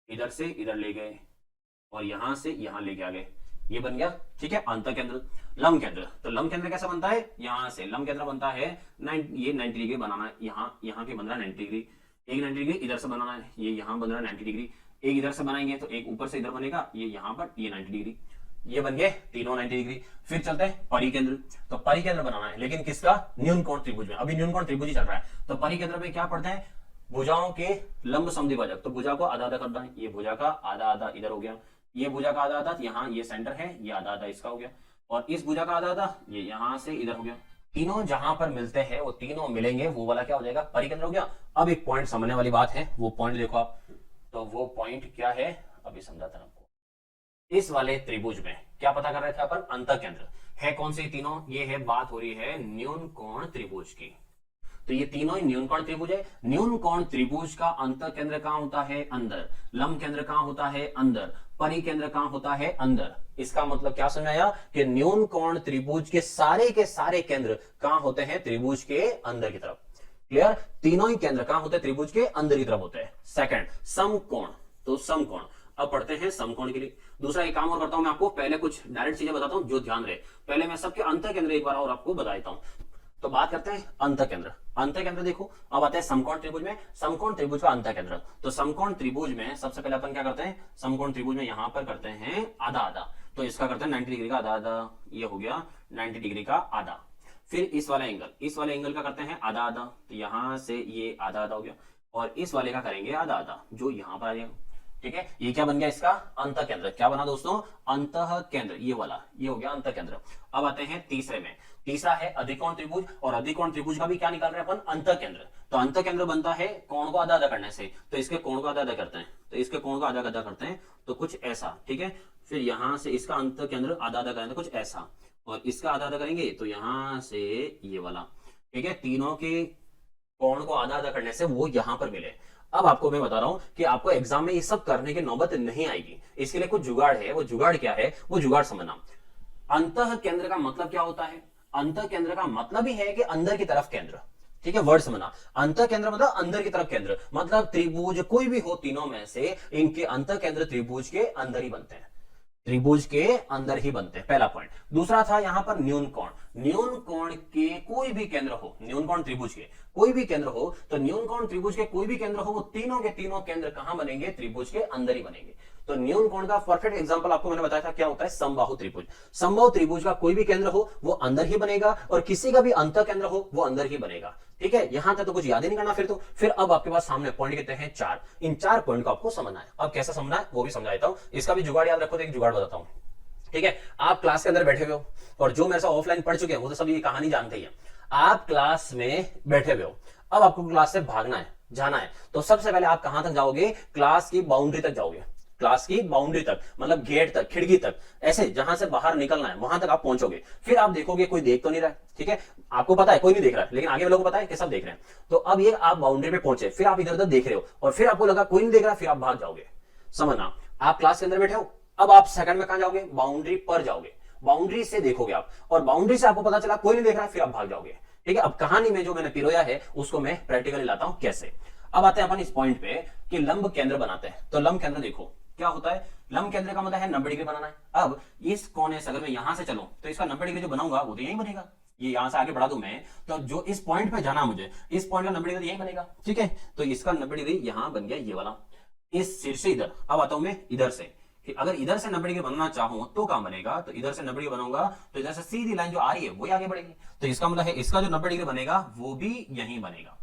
इधर से इधर ले गए और यहां से यहां लेके आ गए, ये बन गया, ठीक है, अंतः केंद्र। लंब केंद्र, तो लंब केंद्र कैसे बनता है, यहां से लंब केंद्र बनता है ये 90 डिग्री बनाना है, यहाँ के बन रहा है 90 डिग्री, एक 90 डिग्री इधर से बनाना है, ये यहाँ बन रहा है 90 डिग्री, एक इधर से बनाएंगे तो एक ऊपर से इधर बनेगा, ये यहाँ पर ये 90 डिग्री, ये बन गए तीनों 90 डिग्री। फिर चलते हैं परिकेंद्र। तो परिकेंद्र बनाना है लेकिन किसका, न्यूनकोण त्रिभुज में। अभी न्यूनकोण त्रिभुज ही चल रहा है। तो परिकेंद्र में क्या पढ़ते हैं, भुजाओं के लंब समद्विभाजक। तो भुजा को आधा आधा करना है, ये भुजा का आधा आधा इधर हो गया, ये भुजा का आधा आधा, यहाँ ये सेंटर है, ये आधा आधा इसका हो गया, और इस भुजा का आधा आधा ये यहाँ से इधर हो गया। तीनों जहां पर मिलते हैं वो तीनों मिलेंगे, वो वाला क्या हो जाएगा, परिकेंद्र हो गया। अब एक पॉइंट समझने वाली बात है, वो पॉइंट देखो आप। तो वो पॉइंट क्या है, अभी समझाता हूं आपको। इस वाले त्रिभुज में क्या पता कर रहे थे अपन, अंतः केंद्र है कौन से तीनों, ये है, बात हो रही है न्यूनकोण त्रिभुज की। तो ये तीनों ही न्यूनकोण त्रिभुज है। न्यूनकोण त्रिभुज का अंतः केंद्र कहां होता है, अंदर। लंब केंद्र कहां होता है, अंदर। परिकेंद्र कहां होता है, अंदर। इसका मतलब क्या समझाया कि न्यूनकोण त्रिभुज के सारे केंद्र कहां होते हैं, त्रिभुज के अंदर की तरफ। क्लियर, तीनों ही केंद्र कहां होते हैं, त्रिभुज के अंदर की तरफ होते हैं। सेकंड, समकोण। तो समकोण, अब पढ़ते हैं समकोण के लिए। दूसरा एक काम और करता हूं मैं आपको, पहले कुछ डायरेक्ट चीजें बताता हूं जो ध्यान रहे। पहले मैं सबके अंतः केंद्र एक बार और आपको बता देता हूं। तो बात करते हैं अंतः केंद्र। अंतः केंद्र देखो, अब आते हैं समकोण त्रिभुज में। समकोण त्रिभुज का अंतः केंद्र। तो समकोण त्रिभुज में सबसे पहले अपन क्या करते हैं, समकोण त्रिभुज में यहां पर करते हैं आधा आधा। तो इसका करते हैं 90 डिग्री का आधा आधा, ये हो गया 90 डिग्री का आधा। फिर इस वाले एंगल का करते हैं आधा आधा, तो यहां से ये आधा आधा हो गया, और इस वाले का करेंगे आधा आधा, जो यहां पर आ जाएगा। ठीक है, ये क्या बन गया इसका, अंतः केंद्र। क्या बना दोस्तों, अंतः केंद्र, ये वाला, ये हो गया अंतः केंद्र। अब आते हैं तीसरे में। तीसरा है अधिकोण त्रिभुज, और अधिकोण त्रिभुज का भी क्या निकाल रहे हैं अपन, अंतः केंद्र। तो अंतः केंद्र बनता है कोण को आधा आधा करने से। तो इसके कोण को आधा आधा करते हैं, तो इसके कोण को आधा आधा करते हैं, तो कुछ ऐसा, ठीक है। फिर यहां से इसका अंतः केंद्र आधा आधा करेंगे, कुछ ऐसा, और इसका आधा आधा करेंगे तो यहां से ये वाला, ठीक है। तीनों के कोण को आधा आधा करने से वो यहां पर मिले। अब आपको मैं बता रहा हूं कि आपको एग्जाम में ये सब करने की नौबत नहीं आएगी, इसके लिए कुछ जुगाड़ है। वो जुगाड़ क्या है, वो जुगाड़ समझना। अंतः केंद्र का मतलब क्या होता है, अंतः केंद्र का मतलब ही है कि अंदर की तरफ केंद्र, ठीक है, वर्ड समझना। अंतः केंद्र मतलब अंदर की तरफ केंद्र, मतलब त्रिभुज कोई भी हो तीनों में से, इनके अंतः केंद्र त्रिभुज के अंदर ही बनते हैं, त्रिभुज के अंदर ही बनते हैं, पहला पॉइंट। दूसरा था यहां पर न्यूनकोण। न्यूनकोण के कोई भी केंद्र हो, न्यूनकोण त्रिभुज के कोई भी केंद्र हो, तो न्यूनकोण त्रिभुज के कोई भी केंद्र हो, वो तीनों के तीनों केंद्र कहां बनेंगे, त्रिभुज के अंदर ही बनेंगे। तो न्यूनकोण का परफेक्ट एग्जांपल आपको मैंने बताया था, क्या होता है, समबाहु त्रिभुज। समबाहु त्रिभुज का कोई भी केंद्र हो वो अंदर ही बनेगा, और किसी का भी अंतः केंद्र हो वो अंदर ही बनेगा। ठीक है, यहां तक तो कुछ याद ही नहीं करना। फिर अब आपके पास सामने पॉइंट कितने हैं, 4। इन 4 पॉइंट को आपको समझना है। अब कैसा समझना है वो भी समझा देता हूं। इसका भी जुगाड़ याद रखो, तो एक जुगाड़ बताता हूं। ठीक है, आप क्लास के अंदर बैठे हुए हो, और जो मेरे से ऑफलाइन पढ़ चुके हैं वो तो सब ये कहानी जानते ही हैं। आप क्लास में बैठे हुए हो, अब आपको क्लास से भागना है, जाना है, तो सबसे पहले आप कहां तक जाओगे, क्लास की बाउंड्री तक जाओगे। क्लास की बाउंड्री तक मतलब गेट तक, खिड़की तक, ऐसे जहां से बाहर निकलना है वहां तक आप पहुंचोगे। फिर आप देखोगे कोई देख तो नहीं रहा है, ठीक है, आपको पता है कोई नहीं देख रहा है, लेकिन आगे लोगों को पता है कि सब देख रहे हैं। तो अब ये आप बाउंड्री पे पहुंचे, फिर आप इधर उधर देख रहे हो, और फिर आपको लगा कोई नहीं देख रहा, फिर आप भाग जाओगे। समझना, आप क्लास के अंदर बैठे हो, अब आप सेकंड में कहां जाओगे, बाउंड्री पर जाओगे। बाउंड्री से देखोगे आप, और बाउंड्री से आपको पता चला कोई नहीं देख रहा है, फिर आप भाग जाओगे। ठीक है, अब कहानी में जो मैंने पिरोया है उसको मैं प्रैक्टिकली लाता हूं कैसे। अब आते हैं अपन इस पॉइंट पे कि लंब केंद्र बनाते हैं। तो लंब केंद्र देखो क्या होता है, लंब केंद्र का मतलब है 90 डिग्री बनाना है। अब इस कोने से अगर मैं यहां से चलूं तो इसका 90 डिग्री जो बनाऊंगा वो तो यही बनेगा। ये यहां से आगे बढ़ा दूं मैं, तो जो इस पॉइंट पे जाना मुझे, इस पॉइंट का 90 डिग्री यही बनेगा। ठीक है, तो इसका 90 डिग्री यहां बन गया ये वाला, इस सिर से इधर। अब आता हूं मैं इधर से, कि अगर इधर से 90 डिग्री बनना चाहूं तो कहां बनेगा, तो इधर से 90 डिग्री बनाऊंगा तो इधर से सीधी लाइन जो आ रही है वो आगे बढ़ेगी। तो इसका मतलब है इसका जो 90 डिग्री बनेगा वो भी यहीं बनेगा।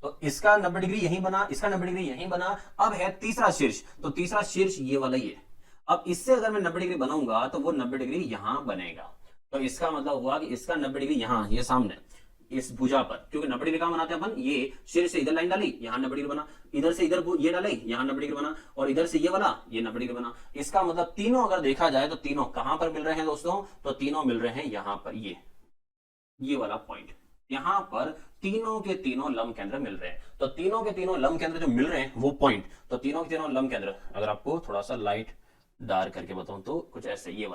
तो इसका 90 डिग्री यहीं बना, इसका 90 डिग्री यहीं बना। अब है तीसरा शीर्ष, तो तीसरा शीर्ष ये वाला ही है। अब इससे अगर मैं 90 डिग्री बनाऊंगा तो वो 90 डिग्री यहां बनेगा। तो इसका मतलब हुआ कि इसका 90 डिग्री यहां, ये सामने इस भुजा पर, क्योंकि 90 डिग्री कहां बनाते हैं अपन, ये शीर्ष से इधर लाइन डाली, यहां 90 डिग्री बना, इधर से इधर ये डाले, यहां 90 डिग्री बना, और इधर से ये वाला, ये 90 डिग्री बना। इसका मतलब तीनों अगर देखा जाए तो तीनों कहां पर मिल रहे हैं दोस्तों, तो तीनों मिल रहे हैं यहां पर, ये वाला पॉइंट, यहां पर तीनों के तीनों लंब केंद्र मिल रहे हैं। तो तीनों के तीनों लंब केंद्र जो मिल रहे हैं वो पॉइंट, तो तीनों के तीनों लंब केंद्र अगर आपको थोड़ा सा लाइट डार्क करके बताऊं तो कुछ ऐसे, ये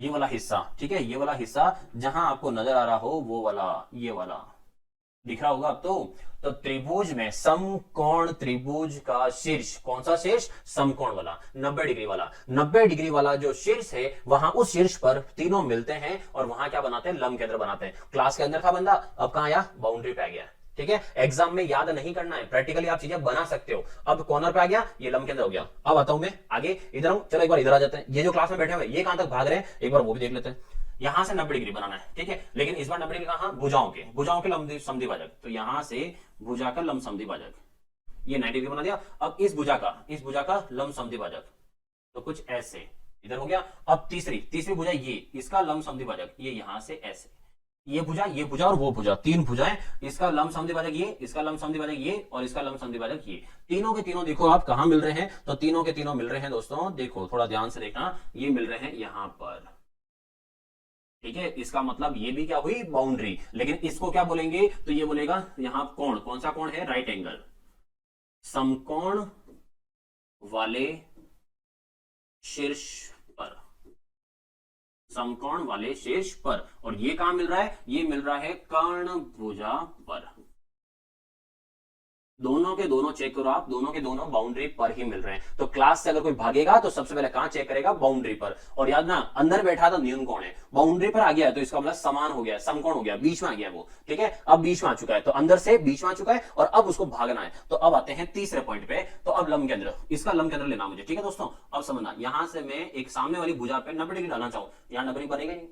वाला हिस्सा, ठीक है, ये वाला हिस्सा जहां आपको नजर आ रहा हो वो वाला, ये वाला दिख रहा होगा अब तो त्रिभुज में समकोण त्रिभुज का शीर्ष, कौन सा शीर्ष, समकोण वाला, 90 डिग्री वाला, 90 डिग्री वाला जो शीर्ष है वहां उस शीर्ष पर तीनों मिलते हैं और वहां क्या बनाते हैं, लंब केंद्र बनाते हैं। क्लास के अंदर था बंदा, अब कहां आया, बाउंड्री पे आ गया, ठीक है। एग्जाम में याद नहीं करना है, प्रैक्टिकली आप चीजें बना सकते हो। अब कॉर्नर पे आ गया, ये लंब केंद्र हो गया। अब आता हूं मैं आगे, इधर हूं, चलो एक बार इधर आ जाते हैं। ये जो क्लास में बैठे हुए ये कहां तक भाग रहे हैं, एक बार वो भी देख लेते हैं। यहां से 90 डिग्री बनाना है, ठीक है, लेकिन इस बार 90 डिग्री कहां, भुजाओं के लंब समद्वि भाजक, तो यहां से भुजा का लंब समद्वि भाजक, ये 90 डिग्री बना दिया। अब इस भुजा का लंब समद्वि भाजक, तो कुछ ऐसे इधर हो गया। अब तीसरी भुजा, ये इसका लंब समद्वि भाजक, ये यहां से ऐसे, ये भुजा और वो भुजा, तीन भुजाएं, इसका लंब समद्वि भाजक ये, इसका लंब समद्वि भाजक ये, और इसका लंब समद्वि भाजक ये। तीनों के तीनों देखो आप कहां मिल रहे हैं, तो तीनों के तीनों मिल रहे हैं दोस्तों, देखो थोड़ा ध्यान से देखना, ये मिल रहे हैं यहां पर, ठीक है। इसका मतलब ये भी क्या हुई, बाउंड्री। लेकिन इसको क्या बोलेंगे, तो ये बोलेगा यहां कोण, कौन सा कोण है, राइट एंगल, समकोण वाले शीर्ष पर, समकोण वाले शीर्ष पर। और ये कहां मिल रहा है, ये मिल रहा है कर्ण भुजा पर। दोनों के दोनों चेक करो आप, दोनों के दोनों बाउंड्री पर ही मिल रहे हैं। तो क्लास से अगर कोई भागेगा तो सबसे पहले कहां चेक करेगा, बाउंड्री पर। और याद ना, अंदर बैठा तो न्यून कोण है, बाउंड्री पर आ गया है तो इसका मतलब समान हो गया, समकोण हो गया, बीच में आ गया वो, ठीक है। अब बीच में आ चुका है, तो अंदर से बीच में आ चुका है और अब उसको भागना है। तो अब आते हैं तीसरे पॉइंट पे, तो अब लंब केंद्र, इसका लंब केंद्र लेना मुझे, ठीक है दोस्तों। अब समझना, यहां से मैं एक सामने वाली भुजा पे 90 डिग्री डालना चाहूं, यहां 90 डिग्री बनेगा नहीं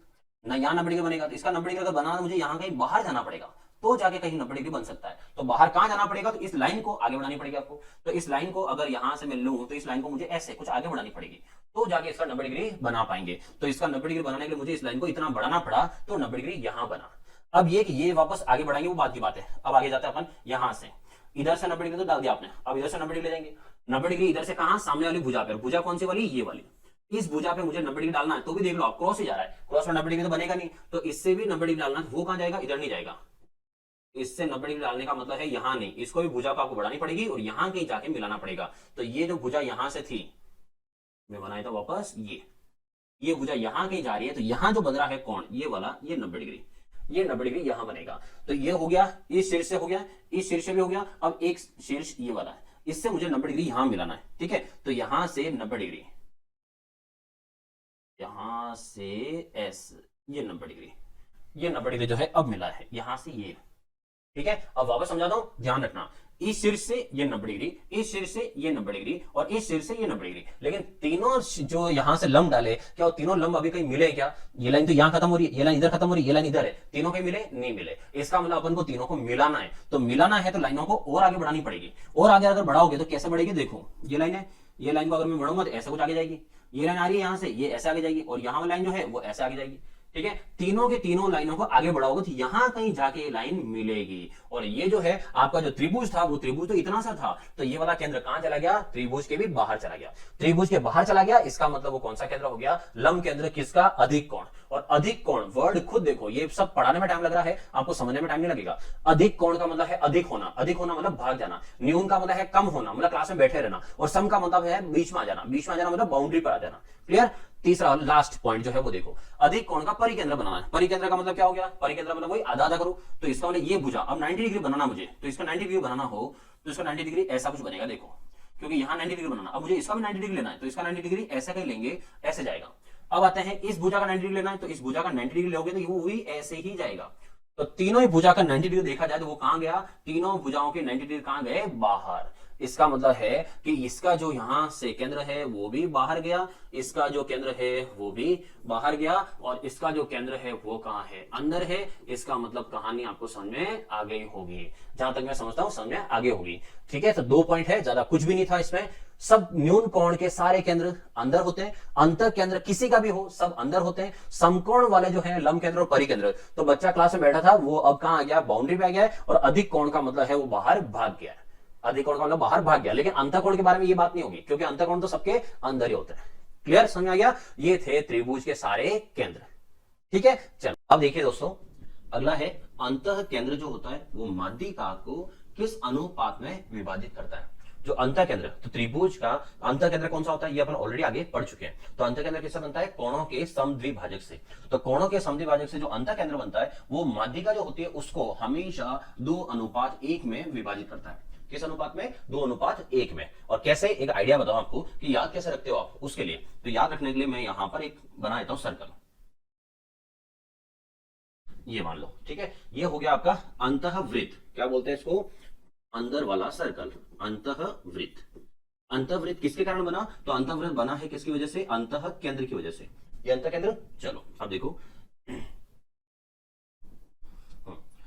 ना, यहाँ 90 डिग्री बनेगा, तो इसका 90 डिग्री अगर बनाना मुझे यहाँ कहीं बाहर जाना पड़ेगा, तो जाके कहीं 90 डिग्री बन सकता है। तो बाहर कहां जाना पड़ेगा, तो इस लाइन को आगे बढ़ानी पड़ेगी आपको। तो इस लाइन को अगर यहां से मैं लूं तो इस लाइन को मुझे ऐसे कुछ आगे बढ़ानी पड़ेगी, तो जाके इसका 90 डिग्री बना पाएंगे। तो इसका 90 डिग्री बनाने के लिए मुझे इस लाइन को इतना बढ़ाना पड़ा, तो 90 डिग्री यहां बना। अब ये कि ये वापस आगे बढ़ाएंगे वो बात की बात है। अब आगे जाते हैं अपन, यहां से इधर से 90 डिग्री तो डाल दिया आपने, अब इधर से 90 डिग्री ले जाएंगे। 90 डिग्री इधर से कहां, सामने वाली भुजा पर, भुजा कौन सी वाली, ये वाली, इस भुजा पे मुझे 90 डिग्री डालना है। तो भी देख लो आप, क्रॉस ही जा रहा है, क्रॉस में 90 डिग्री तो बनेगा नहीं, तो इससे भी 90 डिग्री डालना है, वो कहां जाएगा, इधर नहीं जाएगा। इससे 90 डिग्री डालने का मतलब है यहां नहीं, इसको भी भुजा को आपको बढ़ानी पड़ेगी और यहां कहीं जाके मिलाना पड़ेगा। तो ये जो भुजा यहां से थी, मैं बनाया था वापस, ये भुजा यहां कहीं जा रही है, तो यहां जो बन रहा है कोण, ये वाला, ये 90 डिग्री, ये 90 डिग्री यहां बनेगा। तो ये हो गया, इस शीर्ष से हो गया, इस शीर्ष से भी हो गया। अब एक शीर्ष ये वाला है, इससे मुझे 90 डिग्री यहां मिलाना है, ठीक है। तो यहां से 90 डिग्री, यहां से एस, ये 90 डिग्री, ये 90 डिग्री जो है अब मिला है यहां से ये, ठीक है। अब वापस समझाता हूं, ध्यान रखना, इस शीर्ष से ये 90 डिग्री, इस शीर्ष से ये 90 डिग्री और इस शीर्ष से ये 90 डिग्री। लेकिन तीनों जो यहां से लंब डाले, क्या वो तीनों लंब अभी कहीं मिले क्या, ये लाइन तो यहां खत्म हो रही है, ये लाइन इधर खत्म हो रही है, ये लाइन इधर है, तीनों कहीं मिले, नहीं मिले। इसका मतलब अपन को तीनों को मिलाना है, तो मिलाना है तो लाइनों को और आगे बढ़ानी पड़ेगी। और आगे अगर बढ़ाओगे तो कैसे बढ़ेगी, देखो ये लाइन है, ये लाइन को अगर मैं बढ़ाऊंगा तो ऐसे कुछ आगे जाएगी, ये लाइन आ रही है यहां से, ये ऐसे आगे जाएगी, और यहां वाली लाइन जो है वो ऐसे आगे जाएगी, ठीक है। तीनों के तीनों लाइनों को आगे बढ़ाओगे तो यहां कहीं जाके ये लाइन मिलेगी। और ये जो है आपका जो त्रिभुज था, वो त्रिभुज तो इतना सा था, तो ये वाला केंद्र कहां चला गया, त्रिभुज के भी बाहर चला गया, त्रिभुज के बाहर चला गया। इसका मतलब वो कौन सा केंद्र हो गया, लंब केंद्र किसका, अधिक कोण। और अधिक कोण वर्ड खुद देखो, ये सब पढ़ाने में टाइम लग रहा है, आपको समझने में टाइम नहीं लगेगा। अधिक कोण का मतलब है अधिक होना, अधिक होना मतलब भाग जाना, न्यून का मतलब है कम होना, मतलब क्लास में बैठे रहना, और सम का मतलब है बीच में आ जाना, बीच में आ जाना मतलब बाउंड्री पर आ जाना। क्लियर। तीसरा लास्ट पॉइंट जो है वो देखो, अधिक कोण का परिकेंद्र बनाना है। परिकेंद्र का मतलब क्या हो गया, परिकेंद्र मतलब वही आधा आधा करो, तो इसका मतलब ये भुजा, अब 90 डिग्री बनाना मुझे, तो इसका 90 डिग्री बनाना हो तो इसका 90 डिग्री ऐसा कुछ बनेगा, देखो, क्योंकि यहाँ 90 डिग्री बनाना, अब मुझे इसका भी 90 डिग्री लेना है, तो इसका 90 डिग्री ऐसे कहीं लेंगे, ऐसे जाएगा। अब आते हैं इस भुजा का 90 डिग्री लेना है, तो इस भुजा का 90 डिग्री लोगे तो वो भी ऐसे ही जाएगा। तो तीनों ही भुजा का 90 डिग्री देखा जाए तो वो कहां गया, तीनों भुजाओं के 90 डिग्री कहां गए, बाहर। इसका मतलब है कि इसका जो यहां से केंद्र है वो भी बाहर गया, इसका जो केंद्र है वो भी बाहर गया, और इसका जो केंद्र है वो कहां है, अंदर है। इसका मतलब कहानी आपको समझ में आ गई होगी, जहां तक मैं समझता हूं समझ में आगे होगी। ठीक है, तो 2 पॉइंट है, ज्यादा कुछ भी नहीं था इसमें। सब न्यून कोण के सारे केंद्र अंदर होते हैं, अंतर केंद्र किसी का भी हो सब अंदर होते हैं। समकोण वाले जो है लंब केंद्र और परिकेंद्र, तो बच्चा क्लास में बैठा था वो अब कहां आ गया, बाउंड्री पे आ गया है, और अधिक कोण का मतलब है वो बाहर भाग गया है। अधिक कोण का मतलब बाहर भाग गया, लेकिन अंतःकोण के बारे में ये बात नहीं होगी, क्योंकि अंतःकोण तो सबके अंदर ही होते हैं। क्लियर, समझ में आ गया? ये थे त्रिभुज के सारे केंद्र। ठीक है, चलो अब देखिए दोस्तों, अगला है अंतः केंद्र जो होता है वो माध्यिका को किस अनुपात में विभाजित करता है। जो अंतः केंद्र, तो त्रिभुज का अंतः केंद्र कौन सा होता है ये अपन ऑलरेडी आगे पढ़ चुके हैं। तो अंतः केंद्र किससे बनता है, कोणों के समद्विभाजक से। तो कोणों के समद्विभाजक से जो अंतः केंद्र बनता है वो माध्यिका जो होती है उसको हमेशा 2:1 में विभाजित करता है। किस अनुपात में, 2:1 में। और कैसे, एक आइडिया बताओ आपको कि याद कैसे रखते हो आप उसके लिए। तो याद रखने के लिए मैं यहां पर एक बना देता हूं सर्कल, ये मान लो। ठीक है, ये हो गया आपका अंतःवृत्त, क्या बोलते हैं इसको, अंदर वाला सर्कल, अंतःवृत्त। अंतःवृत्त किसके कारण बना, तो अंतःवृत्त बना है किसकी वजह से, अंतः केंद्र की वजह से। ये अंतः केंद्र, चलो अब देखो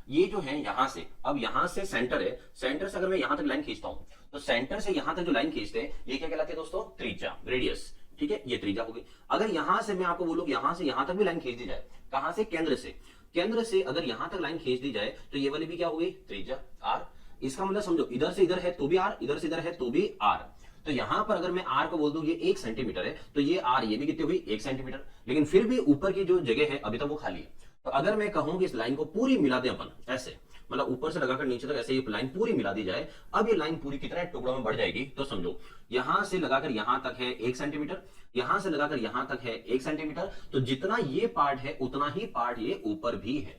ये जो है यहां से, अब यहां से सेंटर है, सेंटर से अगर मैं यहां तक लाइन खींचता हूं, तो सेंटर से यहां तक जो लाइन खींचते हैं ये क्या कहलाती है दोस्तों, त्रिज्या, रेडियस। ठीक है, ये त्रिज्या होगी। अगर यहां से मैं आपको बोलूं यहां से यहां तक भी लाइन खींच दी जाए, कहां से, केंद्र से, केंद्र से अगर यहां तक लाइन खींच दी जाए तो ये वाली भी क्या होगी, त्रिज्या आर। इसका मतलब समझो, इधर से इधर है तो भी आर, इधर से इधर है तो भी आर। तो यहां पर अगर मैं आर को बोल दूं ये 1 सेंटीमीटर है, तो ये आर ये भी कितनी हुई, 1 सेंटीमीटर। लेकिन फिर भी ऊपर की जो जगह है अभी तक वो खाली है। तो अगर मैं कहूं कि इस लाइन को पूरी मिला दें अपन ऐसे, मतलब ऊपर से लगाकर नीचे तक ऐसे ये लाइन पूरी मिला दी जाए, अब ये लाइन पूरी कितने टुकड़ों में बढ़ जाएगी, तो समझो यहां से लगाकर यहां तक है 1 सेंटीमीटर, यहां से लगाकर यहां तक है 1 सेंटीमीटर। तो जितना ये पार्ट है उतना ही पार्ट ये ऊपर भी है।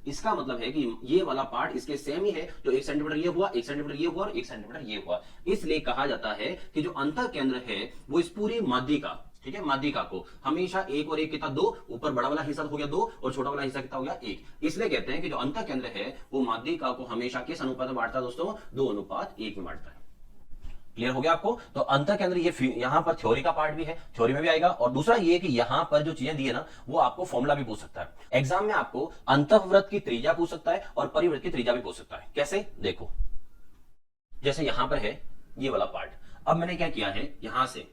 इसका मतलब है कि ये वाला पार्ट इसके सेम ही है, जो 1 सेंटीमीटर ये हुआ, 1 सेंटीमीटर ये हुआ और 1 सेंटीमीटर ये हुआ। इसलिए कहा जाता है कि जो अंतः केंद्र है वो इस पूरी माध्यिका, ठीक है, माध्यिका को हमेशा 1 और 1 कितना 2, ऊपर बड़ा वाला हिस्सा हो गया 2 और छोटा वाला हिस्सा कितना हो गया 1। इसलिए कहते हैं कि जो अंतः केंद्र है वो माध्यिका को हमेशा किस अनुपात में बांटता है दोस्तों, 2:1 में बांटता है। क्लियर हो गया आपको? तो अंतः केंद्र ये यहां पर थ्योरी का पार्ट भी है, थ्योरी में भी आएगा। और दूसरा ये कि यहां पर जो चीजें दी है ना वो आपको फॉर्मूला भी पूछ सकता है एग्जाम में, आपको अंतःवृत्त की त्रिज्या पूछ सकता है और परिवृत्त की त्रिज्या भी पूछ सकता है। कैसे, देखो जैसे यहां पर है ये वाला पार्ट, अब मैंने क्या किया है, यहां से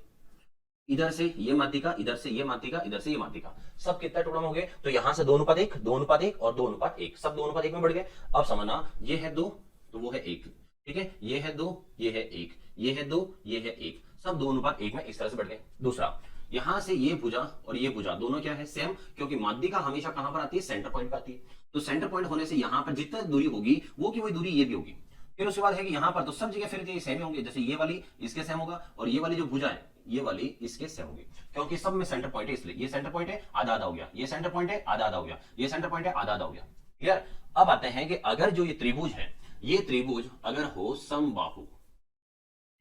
इधर से ये माध्यिका, इधर से ये माध्यिका, इधर से ये माध्यिका, सब कितना टुकड़ा हो गए, तो यहां से 2:1, 2:1 और 2:1, सब 2:1 में बढ़ गए। अब समझना, ये है 2 तो वो है 1, ठीक है, ये है 2 ये है 1, ये है 2 ये है 1, सब 2:1 में इस तरह से बढ़ गए। दूसरा, यहां से ये भुजा और ये भुजा दोनों क्या है, सेम, क्योंकि माध्यिका हमेशा कहां पर आती है, सेंटर पॉइंट पर आती है। तो सेंटर पॉइंट होने से यहां पर जितनी दूरी होगी वो की वही दूरी ये भी होगी। फिर उसके बाद है कि यहां पर तो सब जगह फिर सेम ही होंगे, जैसे ये वाली इसके सेम होगा और ये वाली जो भुजा है ये वाली इसके सेम होगी, क्योंकि सब में सेंटर पॉइंट है, इसलिए ये सेंटर पॉइंट है आधा आधा हो गया, ये सेंटर पॉइंट है आधा आधा हो गया, ये सेंटर पॉइंट है आधा आधा हो गया। क्लियर? अब आते हैं कि अगर जो ये त्रिभुज है, ये त्रिभुज अगर हो समबाहु,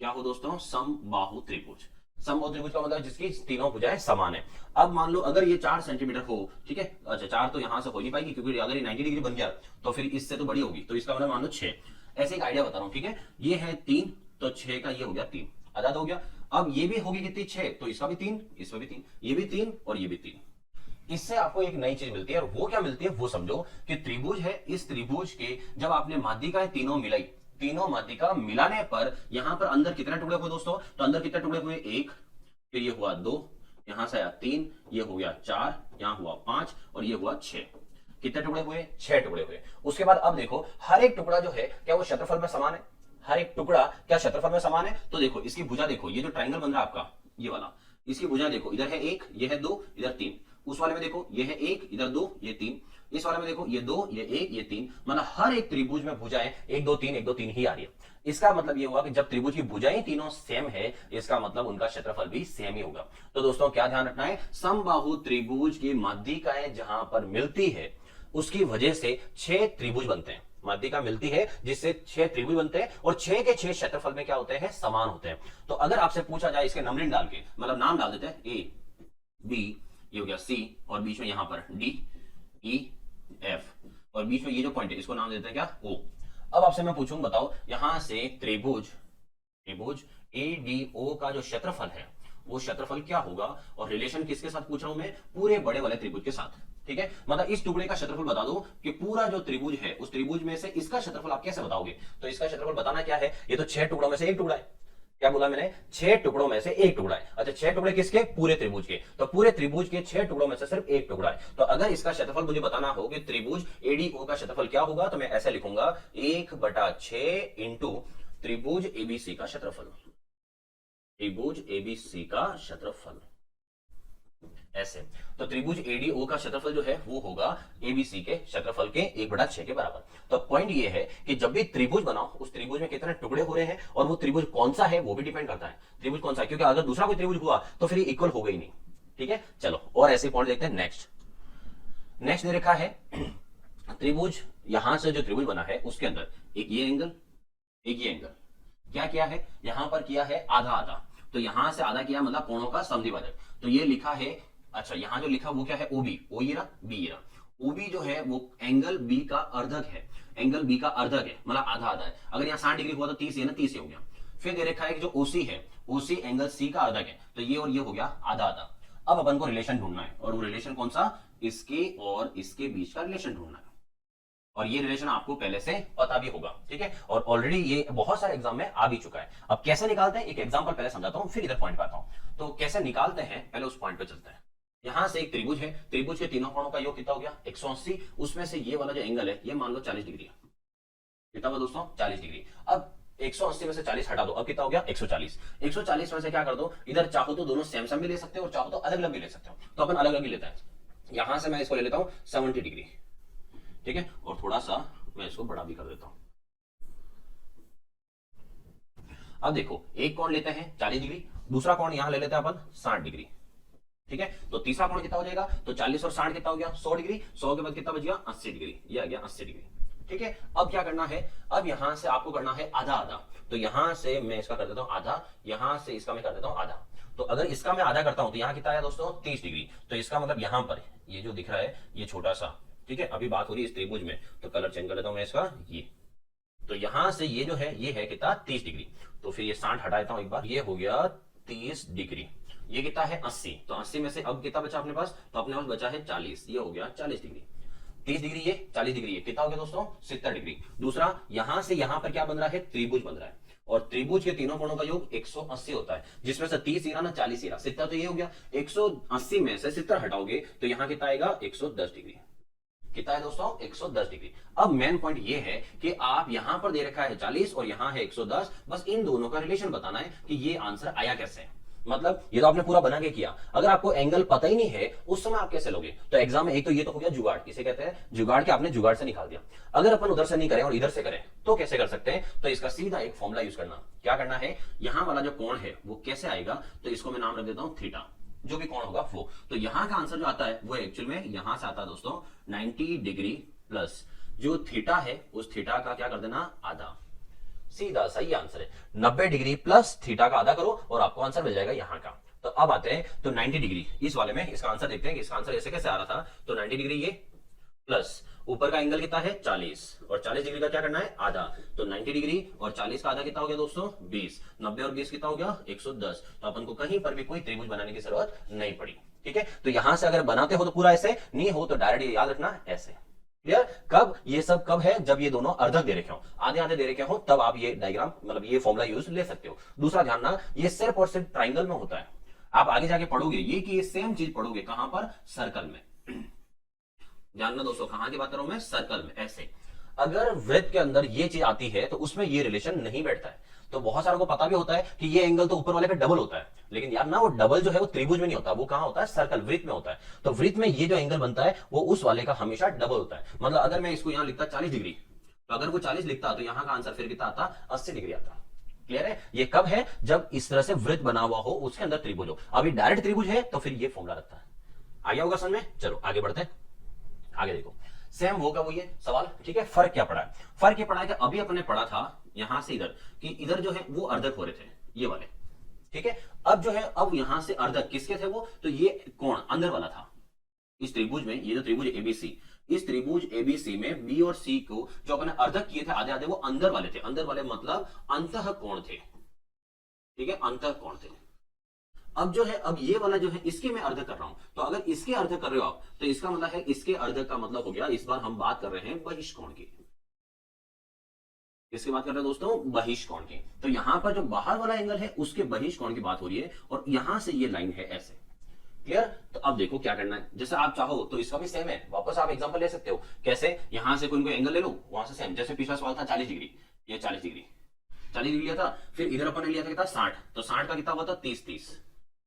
क्या हो दोस्तों, समबाहु त्रिभुज। समबाहु त्रिभुज का मतलब जिसकी तीनों भुजाएं समान है। अब मान लो अगर ये 4 सेंटीमीटर हो, ठीक है, अच्छा 4 तो यहां से हो नहीं पाएगी क्योंकि अगर ये 90 डिग्री बन गया तो फिर इससे तो बड़ी होगी, तो इसका मतलब मान लो 6। ऐसे एक आइडिया बता रहा हूं, ठीक है, ये है 3 तो 6 का ये हो गया 3, आधा हो गया। अब ये भी होगी कितनी, 6, तो इसका भी 3, इसमें भी 3, ये भी 3 और ये भी 3। इससे आपको एक नई चीज मिलती है, और वो क्या मिलती है वो समझो कि त्रिभुज है, इस त्रिभुज के जब आपने माध्यिकाएं तीनों मिलाई, तीनों माध्यिका मिलाने पर यहां पर अंदर कितने टुकड़े हुए दोस्तों, तो अंदर कितने टुकड़े हुए, 1, फिर ये हुआ 2, यहां से आया 3, ये हो गया 4, यहां हुआ 5 और ये हुआ 6। कितने टुकड़े हुए, 6 टुकड़े हुए। उसके बाद अब देखो हर एक टुकड़ा जो है क्या वो क्षेत्रफल में समान है, हर एक टुकड़ा क्या क्षेत्रफल में समान है। तो देखो इसकी भुजा देखो, ये जो ट्रायंगल बन रहा है आपका ये वाला, इसकी भुजा देखो, इधर है 1 ये है 2 इधर 3, उस वाले में देखो ये है 1 इधर 2 ये 3, इस वाले में देखो ये 2 ये 1 ये 3, मतलब हर एक त्रिभुज में भुजाएं 1 2 3 1 2 3 ही आ रही है। इसका मतलब ये हुआ कि जब त्रिभुज की भुजाएं तीनों सेम है, इसका मतलब उनका क्षेत्रफल भी सेम ही होगा। तो दोस्तों क्या ध्यान रखना है, समबाहु त्रिभुज की माध्यिकाएं जहां पर मिलती है उसकी वजह से 6 त्रिभुज बनते हैं, माध्यिका मिलती है जिससे 6 त्रिभुज बनते हैं और 6 के 6 क्षेत्रफल में क्या होते हैं, समान होते हैं। तो अगर आपसे पूछा जाए इसके नंबरिंग डाल के, मतलब नाम डाल देते हैं A B ये हो गया C और बीच में यहां पर D E F और बीच में ये जो पॉइंट है इसको नाम देते हैं क्या, O। अब आपसे मैं पूछूं, बताओ यहां से त्रिभुज त्रिभुज एडीओ का जो क्षेत्रफल है वो क्षेत्रफल क्या होगा, और रिलेशन किसके साथ पूछ रहा हूं मैं, पूरे बड़े वाले त्रिभुज के साथ। ठीक है, मतलब इस टुकड़े का क्षेत्रफल बता दो कि पूरा जो त्रिभुज है उस त्रिभुज में से इसका क्षेत्रफल आप कैसे बताओगे। तो इसका क्षेत्रफल बताना क्या है, ये तो 6 टुकड़ों में से एक टुकड़ा है। क्या बोला मैंने, 6 टुकड़ों में से एक टुकड़ा है। अच्छा 6 टुकड़े किसके, पूरे त्रिभुज के। तो पूरे त्रिभुज के 6 टुकड़ों में से सिर्फ एक टुकड़ा है। तो अगर इसका क्षेत्रफल मुझे बताना हो कि त्रिभुज एडीओ का क्षेत्रफल क्या होगा, तो मैं ऐसे लिखूंगा 1/6 इंटू त्रिभुज एबीसी का क्षेत्रफल, त्रिभुज एबीसी का क्षेत्रफल ऐसे। तो त्रिभुज एडीओ का क्षेत्रफल जो है वो होगा एबीसी के क्षेत्रफल के 1/6 के बराबर। तो पॉइंट ये है कि जब भी त्रिभुज बनाओ उस त्रिभुज में कितने टुकड़े हो रहे हैं और वो त्रिभुज कौन सा है वो भी डिपेंड करता है, त्रिभुज कौन सा है, क्योंकि अगर दूसरा कोई त्रिभुज हुआ तो फिर इक्वल होगा ही नहीं। ठीक है, चलो और ऐसे पॉइंट देखते हैं। नेक्स्ट दे रखा है त्रिभुज, यहां से जो त्रिभुज बना है उसके अंदर एक ये एंगल, एक ये एंगल, क्या किया है यहां पर किया है आधा आधा। तो यहां से आधा किया मतलब कोणों का समद्विभाजक। तो ये लिखा है, अच्छा यहां जो लिखा वो क्या है, ओबी, ओ ये रहा, बी ये रहा। ओबी जो है वो एंगल बी का अर्धक है, एंगल बी का अर्धक है मतलब आधा आधा है। अगर यहाँ 60 डिग्री हुआ तो 30 है ना, 30 हो गया। फिर दे रखा है कि जो ओसी है, ओसी एंगल सी का अर्धक है, तो ये और ये हो गया आधा आधा। अब अपन को रिलेशन ढूंढना है, और वो रिलेशन कौन सा, इसके और इसके बीच का रिलेशन ढूंढना है। और ये रिलेशन आपको पहले से पता भी होगा। ठीक है, और ऑलरेडी ये बहुत सारे एग्जाम में आ भी चुका है। अब कैसे निकालते हैं, एक एग्जांपल पहले समझाता हूं फिर इधर पॉइंट पे आता हूं। तो कैसे निकालते हैं, पहले उस पॉइंट पे चलते हैं। यहां से एक त्रिभुज है, त्रिभुज के तीनों कोणों का योग कितना हो गया 180। उसमें से ये वाला जो एंगल है ये मान लो 40 डिग्री है। कितना हुआ दोस्तों, 40 डिग्री। अब 180 में से 40 हटा दो, अब कितना हो गया 140। 140 में से क्या कर दो, इधर चाहो तो दोनों सेम सेम भी ले सकते हो और चाहो तो अलग अलग भी ले सकते हो। तो अपन अलग अलग ही लेते हैं। यहां से मैं इसको ले लेता हूं 70 डिग्री। ठीक है, और थोड़ा सा मैं इसको बड़ा भी कर देता हूं। अब देखो एक कोण लेते हैं 40 डिग्री, दूसरा कोण यहां ले लेते हैं अपन 60 डिग्री। ठीक है, तो तीसरा कोण कितना हो जाएगा, तो 40 और 60 कितना हो गया 100 डिग्री। 100 के बाद कितना बच गया 80 डिग्री, ये आ गया 80 डिग्री। ठीक है, अब क्या करना है, अब यहां से आपको करना है आधा आधा। तो यहां से मैं इसका कर देता हूं आधा, यहां से इसका मैं कर देता हूं आधा। तो अगर इसका मैं आधा करता हूं तो यहां कितना आया दोस्तों 30 डिग्री। तो इसका मतलब यहां पर ये जो दिख रहा है ये छोटा सा, ठीक है, अभी बात हो रही है इस त्रिभुज में, तो कलर चेंज कर देता हूं मैं इसका, ये तो यहां से ये जो है ये है कितना 30 डिग्री। तो फिर ये 60 हटा देता हूं एक बार, ये हो गया 30 डिग्री। ये कितना है 80, तो 80 में से अब कितना बचा अपने पास, तो अपने पास बचा है 40, ये हो गया 40 डिग्री। 30 डिग्री ये, 40 डिग्री ये, कितना हो गया दोस्तों 70 डिग्री। दूसरा यहां से यहां पर क्या बन रहा है, त्रिभुज बन रहा है, और त्रिभुज के तीनों कोणों का योग 180 होता है, जिसमें से 30 ही रहा ना 40 ही रहा, 70 तो ये हो गया। 180 में से 70 हटाओगे तो यहां कितना आएगा 110 डिग्री। कितना है दोस्तों 110 डिग्री। अब मेन पॉइंट ये है कि आप यहां पर दे रखा है 40 और यहां है 110, बस इन दोनों का रिलेशन बताना है कि ये आंसर आया कैसे। मतलब ये तो आपने पूरा बना के किया, अगर आपको एंगल पता ही नहीं है उस समय आप कैसे लोगे। तो एग्जाम में एक तो ये तो हो गया जुगाड़, इसे कहते हैं जुगाड़, के आपने जुगाड़ से निकाल दिया। अगर अपन उधर से नहीं करें और इधर से करें तो कैसे कर सकते हैं, तो इसका सीधा एक फॉर्मूला यूज करना। क्या करना है, यहां वाला जो कोण है वो कैसे आएगा, तो इसको मैं नाम रख देता हूं थीटा, जो भी कोण होगा वो। तो यहां का आंसर जो आता है वो एक्चुअल में यहां से आता है दोस्तों 90 डिग्री प्लस जो थीटा है उस थीटा का क्या कर देना आधा। सीधा सही आंसर है 90 डिग्री प्लस थीटा का आधा करो और आपको आंसर मिल जाएगा यहां का। तो अब आते हैं तो 90 डिग्री इस वाले में, इसका आंसर देखते हैं कि इसका आंसर ऐसे कैसे आ रहा था। तो 90 डिग्री ये प्लस ऊपर का एंगल कितना है 40, और 40 डिग्री का क्या करना है आधा। तो 90 डिग्री और 40 का आधा कितना हो गया दोस्तों 20, 90 और 20 कितना हो गया 110। तो अपन को कहीं पर भी कोई त्रिभुज बनाने की जरूरत नहीं पड़ी। ठीक है, तो यहां से अगर बनाते हो तो पूरा ऐसे, नहीं हो तो डायरेक्ट ये याद रखना ऐसे। क्लियर, कब ये सब कब है, जब ये दोनों अर्धक दे रखे हो, आधे आधे दे रखे हो, तब आप ये डायग्राम मतलब ये फॉर्मूला यूज ले सकते हो। दूसरा ध्यान ना, ये सिर्फ और सिर्फ ट्राइंगल में होता है। आप आगे जाके पढ़ोगे ये कि ये सेम चीज पढ़ोगे कहां पर, सर्कल में। जानना दोस्तों कहां की बात कर रहा हूं मैं, सर्कल में। ऐसे अगर वृत्त के अंदर ये चीज आती है तो उसमें ये रिलेशन नहीं बैठता है। तो बहुत सारों को पता भी होता है कि ये एंगल तो ऊपर वाले का डबल होता है, लेकिन यार ना वो डबल जो है वो त्रिभुज में नहीं होता, वो कहां होता है सर्कल, वृत्त में होता है। तो वृत्त में ये जो एंगल बनता है वो उस वाले का हमेशा डबल होता है। मतलब अगर मैं इसको यहां लिखता 40 डिग्री, तो अगर वो 40 लिखता तो यहां का आंसर फिर कितना आता 80 डिग्री आता। क्लियर है, ये कब है, जब इस तरह से वृत्त बना हुआ हो, उसके अंदर त्रिभुज हो। अभी डायरेक्ट त्रिभुज है तो फिर ये फॉर्मूला रखता है। आ गया होगा समझ में। चलो आगे बढ़ते हैं, आगे देखो सेम वो का वो ये सवाल। ठीक है, फर्क क्या पड़ा है, फर्क ये पड़ा है कि अभी अपने पढ़ा था यहां से इधर कि इधर जो है वो अर्धक हो रहे थे ये वाले। ठीक है, अब जो है अब यहां से अर्धक किसके थे वो, तो ये कोण अंदर वाला था इस त्रिभुज में। ये जो त्रिभुज एबीसी, इस त्रिभुज एबीसी में बी और सी को जो अपने अर्धक किए थे आधे आधे, वो अंदर वाले थे। अंदर वाले मतलब अंतः कोण थे। ठीक है, अंतः कोण थे। अब जो है, अब ये वाला जो है इसके मैं अर्ध कर रहा हूं, तो अगर इसके अर्ध कर रहे हो आप तो इसका मतलब है इसके अर्ध का मतलब हो गया, इस बार हम बात कर रहे हैं बहिष्कोण की। किसकी बात कर रहे हैं दोस्तों? बहिष्कोण की। तो यहां पर जो बाहर वाला एंगल है उसके बहिष्कोण की बात हो रही है, और यहां से ये लाइन है ऐसे। क्लियर? तो अब देखो क्या करना है, जैसे आप चाहो तो इसका भी सेम है, वापस आप एग्जांपल ले सकते हो। कैसे? यहां से कोई एंगल ले लो, वहां से सेम, जैसे पिछला सवाल था 40 डिग्री, ये 40 डिग्री, 40 डिग्री लिया था, फिर इधर अपन ने लिया था कितना 60, तो 60 का कितना हुआ था 30 30,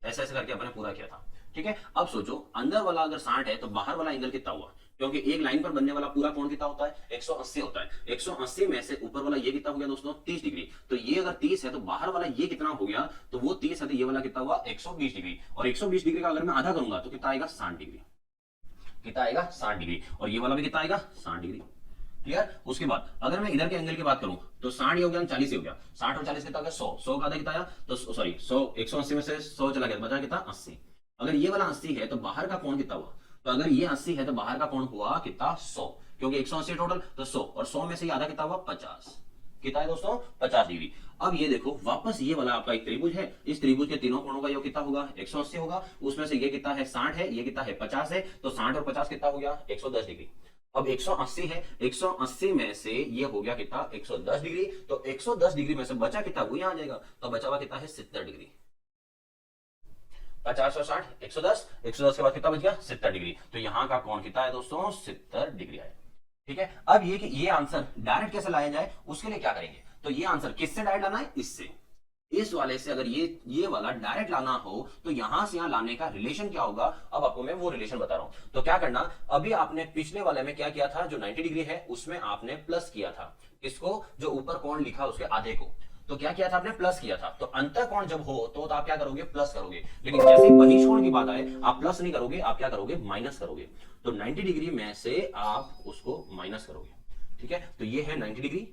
ऐसे ऐसे करके अपन ने पूरा किया था। ठीक है, अब सोचो अंदर वाला अगर 60 है तो बाहर वाला एंगल कितना हुआ, क्योंकि एक लाइन पर बनने वाला पूरा कोण कितना होता है 180 होता है। 180 में से ऊपर वाला ये कितना हो गया दोस्तों 30 डिग्री, तो ये अगर 30 है तो बाहर वाला ये कितना हो गया, तो वो 30 है तो ये वाला कितना हुआ 120 डिग्री, और 120 डिग्री का अगर मैं आधा करूंगा तो कितना आएगा 60 डिग्री, कितना आएगा 60 डिग्री, और ये वाला भी कितना आएगा 60 डिग्री। क्लियर? उसके बाद अगर मैं इधर के एंगल की बात करूं तो 60 हो गया 40 हो गया, 60 और 40 कितना हो गया 100, 100 का आधा कितना आया, तो सॉरी 100, 180 में से 100 चला गया, बचा कितना 80। अगर ये वाला 80 है तो बाहर का कोण कितना हुआ, तो अगर ये 80 है तो बाहर का कोण हुआ कितना 100, क्योंकि 180 टोटल, तो 100 और 100 में से आधा कितना हुआ 50, कितना है दोस्तों 50 डिग्री। अब ये देखो वापस ये वाला आपका एक त्रिभुज है, इस त्रिभुज के तीनों कोणों का योग कितना होगा 180 होगा, उसमें से ये कितना है 60 है, ये कितना है 50 है, तो 60 और 50 कितना हो गया 110 डिग्री। अब 180 है, 180 में से ये हो गया कितना 110 डिग्री, तो 110 डिग्री में से बचा कितना वो यहां आ जाएगा, तो बचा हुआ कितना है 70 डिग्री। 50 और 60 110, 110 के बाद कितना बच गया 70 डिग्री, तो यहां का कोण कितना है दोस्तों 70 डिग्री आया। ठीक है, अब ये कि ये आंसर डायरेक्ट कैसे लाया जाए उसके लिए क्या करेंगे, तो ये आंसर किससे डायरेक्ट लाना है, इससे, इस वाले से अगर ये वाला डायरेक्ट लाना हो तो यहां से यहां लाने का रिलेशन क्या होगा, अब आपको मैं वो रिलेशन बता रहा हूं। तो क्या करना, अभी आपने पिछले वाले में क्या किया था, जो 90 डिग्री है उसमें आपने प्लस किया था, किसको, जो ऊपर कोण लिखा उसके आधे को, तो क्या किया था आपने प्लस किया था। तो अंतर कोण जब हो तो आप क्या करोगे प्लस करोगे, लेकिन जैसे बहिष्कोण की बात आए आप प्लस नहीं करोगे, आप क्या करोगे माइनस करोगे। तो 90 डिग्री में से आप उसको माइनस करोगे। ठीक है, तो ये है 90 डिग्री,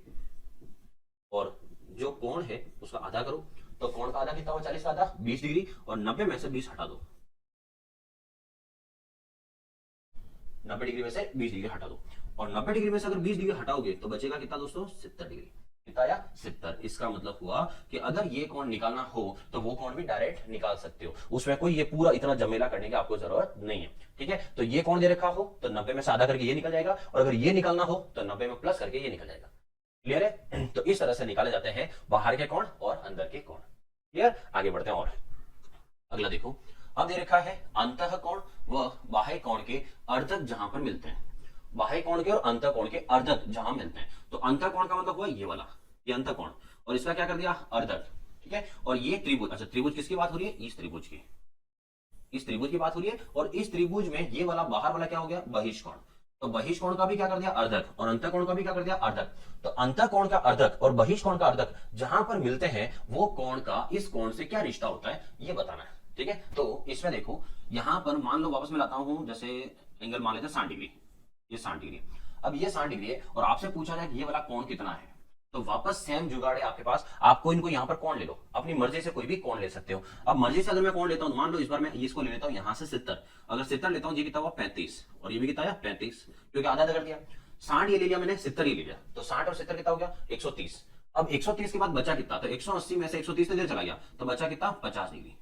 और जो कोण है उसका आधा करो, तो कोण का आधा कितना हुआ 40 का आधा 20 डिग्री, और 90 में से 20 हटा दो, 90 डिग्री में से 20 डिग्री हटा दो, और 90 डिग्री में से अगर 20 डिग्री हटाओगे तो बचेगा कितना दोस्तों 70 डिग्री, कितना आया 70। इसका मतलब हुआ कि अगर ये कोण निकालना हो तो वो कोण भी डायरेक्ट निकाल सकते हो, उसमें कोई ये पूरा इतना जमेला करने की आपको जरूरत नहीं है। ठीक है, तो ये कोण दे रखा हो तो 90 में से आधा करके ये निकल जाएगा, और अगर ये निकालना हो तो 90 में प्लस करके ये निकल जाएगा। क्लियर है? तो इस तरह से निकाले जाते हैं बाहर के कोण और अंदर के कोण। क्लियर? आगे बढ़ते हैं, और अगला देखो, अब दे रखा है अंतः कोण व बाह्य कोण के अर्धक जहां पर मिलते हैं, बाह्य कोण के और अंतः कोण के अर्धक जहां मिलते हैं। तो अंतः कोण का मतलब हुआ ये वाला, ये अंतः कोण, और इसका क्या कर दिया अर्धक। ठीक है, और ये त्रिभुज, अच्छा त्रिभुज किसकी बात हो रही है, इस त्रिभुज की, इस त्रिभुज की बात हो रही है, और इस त्रिभुज में ये वाला बाहर वाला क्या हो गया बहिष्कोण, तो बहिष्कोण का भी क्या कर दिया अर्धक, और अंतःकोण का भी क्या कर दिया अर्धक। तो अंतःकोण का अर्धक और बहिष्कोण का अर्धक जहां पर मिलते हैं वो कोण का इस कोण से क्या रिश्ता होता है ये बताना है। ठीक है, तो इसमें देखो यहां पर मान लो वापस मैं लाता हूं, जैसे एंगल मान लेते हैं 60 डिग्री, ये 60 डिग्री, अब ये 60 डिग्री है और आपसे पूछा जाए कि ये वाला कोण कितना है, तो वापस सेम जुगाड़ है आपके पास, आपको इनको यहां पर कोण ले लो, अपनी मर्जी से कोई भी कोण ले सकते हो। अब मर्जी से अगर मैं कोण लेता हूं, मान लो इस बार मैं इसको ले लेता हूं यहां से 70, अगर 70 लेता हूं ये कितना हुआ 35, और ये भी कितना है 35, क्योंकि आधा कर दिया, 60 ये ले लिया मैंने 70 ये ले लिया, तो 60 और 70 कितना हो गया 130। अब 130 के बाद बचा कितना, तो 180 में से 130 इधर चला गया, तो बचा कितना 50 डिग्री।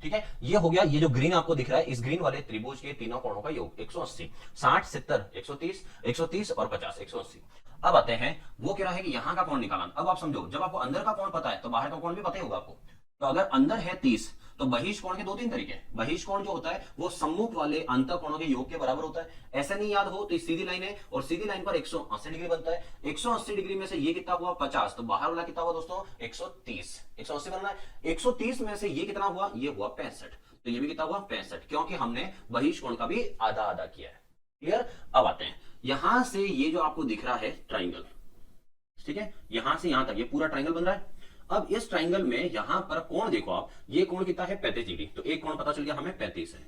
ठीक है, ये हो गया, ये जो ग्रीन आपको दिख रहा है इस ग्रीन वाले त्रिभुज के तीनों कोणों का योग 180, 60 70 130, 130 और 50 180। अब आते हैं, वो कह रहा है कि यहां का कोण निकालना। अब आप समझो, जब आपको अंदर का कोण पता है तो बाहर का कोण भी पता ही होगा आपको। तो अगर अंदर है 30 तो बहिष्कोण के दो तीन तरीके हैं। बहिष्कोण जो होता है वो सम्मुख वाले अंतः कोणों के योग के बराबर होता है। ऐसा नहीं याद हो तो सीधी लाइन है और सीधी लाइन पर 180 डिग्री बनता है। 180 डिग्री में से ये कितना हुआ 50, तो बाहर वाला कितना हुआ दोस्तों 130। 180 बनना है, 130 में से ये कितना हुआ, ये हुआ 65, तो ये भी कितना हुआ 65, क्योंकि हमने बहिष्कोण का भी आधा आधा किया है। क्लियर? अब आते हैं, यहां से ये जो आपको दिख रहा है ट्राइंगल, ठीक है, यहां से यहां तक ये पूरा ट्राइंगल बन रहा है। अब इस ट्राइंगल में यहां पर कोण देखो आप, ये कोण कितना है 35 डिग्री, तो एक कोण पता चल गया हमें 35 है।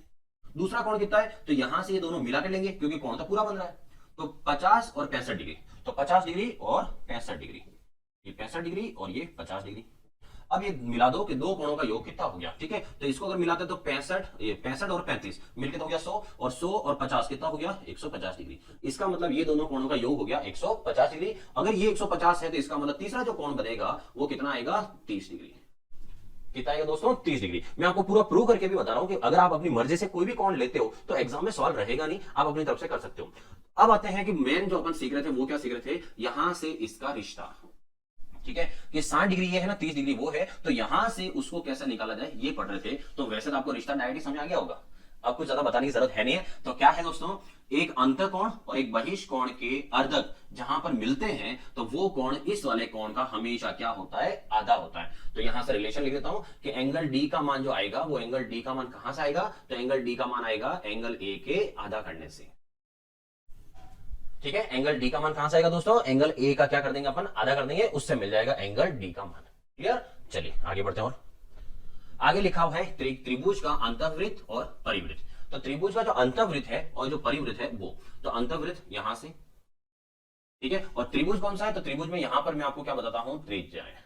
दूसरा कोण कितना है, तो यहां से ये दोनों मिला के लेंगे क्योंकि कोण तो पूरा बन रहा है, तो 50 और 65 डिग्री, तो 50 डिग्री और 65 डिग्री, ये 65 डिग्री और ये 50 डिग्री। अब ये मिला दो कि दो कोणों का योग कितना हो गया। ठीक है, तो इसको अगर मिलाते तो 65, ये 65 और 35 मिलकर तो हो गया 100, और 100 और 50 कितना हो गया 150 डिग्री। इसका मतलब ये दोनों कोणों का योग हो गया 150 डिग्री। अगर ये 150 है तो इसका मतलब तीसरा जो कोण बनेगा वो कितना आएगा 30 डिग्री। कितना आएगा दोस्तों 30 डिग्री। मैं आपको पूरा प्रूव करके भी बता रहा हूं कि अगर आप अपनी मर्जी से कोई भी कोण लेते हो तो एग्जाम में सवाल रहेगा नहीं, आप अपनी तरफ से कर सकते हो। अब आते हैं कि मेन जो अपन सीख रहे थे वो क्या सीख रहे थे, यहां से इसका रिश्ता, ठीक है, कि 60 डिग्री ये है ना, 30 डिग्री वो है, तो यहां से उसको कैसे निकाला जाए ये पढ़ रहे थे। तो वैसे तो आपको रिश्ता डायरेक्ट समझ आ गया होगा, अब कुछ ज्यादा बताने की जरूरत है नहीं है। तो क्या है दोस्तों, एक अंतःकोण और एक बहिष्कोण के अर्धक जहां पर मिलते हैं तो वो कोण इस वाले कोण का हमेशा क्या होता है, आधा होता है। तो यहां से रिलेशन लिख देता हूं कि एंगल डी का मान जो आएगा वो एंगल डी का मान कहां से आएगा, तो एंगल डी का मान आएगा एंगल ए के आधा करने से। ठीक है, एंगल डी का मान कहां से आएगा दोस्तों, एंगल ए का क्या कर देंगे अपन, आधा कर देंगे, उससे मिल जाएगा एंगल डी का मान। क्लियर, चलिए आगे बढ़ते हैं। और आगे लिखा हुआ है त्रिभुज का अंतःवृत्त और परिवृत्त। तो त्रिभुज का जो अंतःवृत्त है और जो परिवृत्त है वो, तो अंतःवृत्त यहां से, ठीक है, और त्रिभुज कौन सा है, तो त्रिभुज में यहां पर मैं आपको क्या बताता हूं, त्रिज्या है।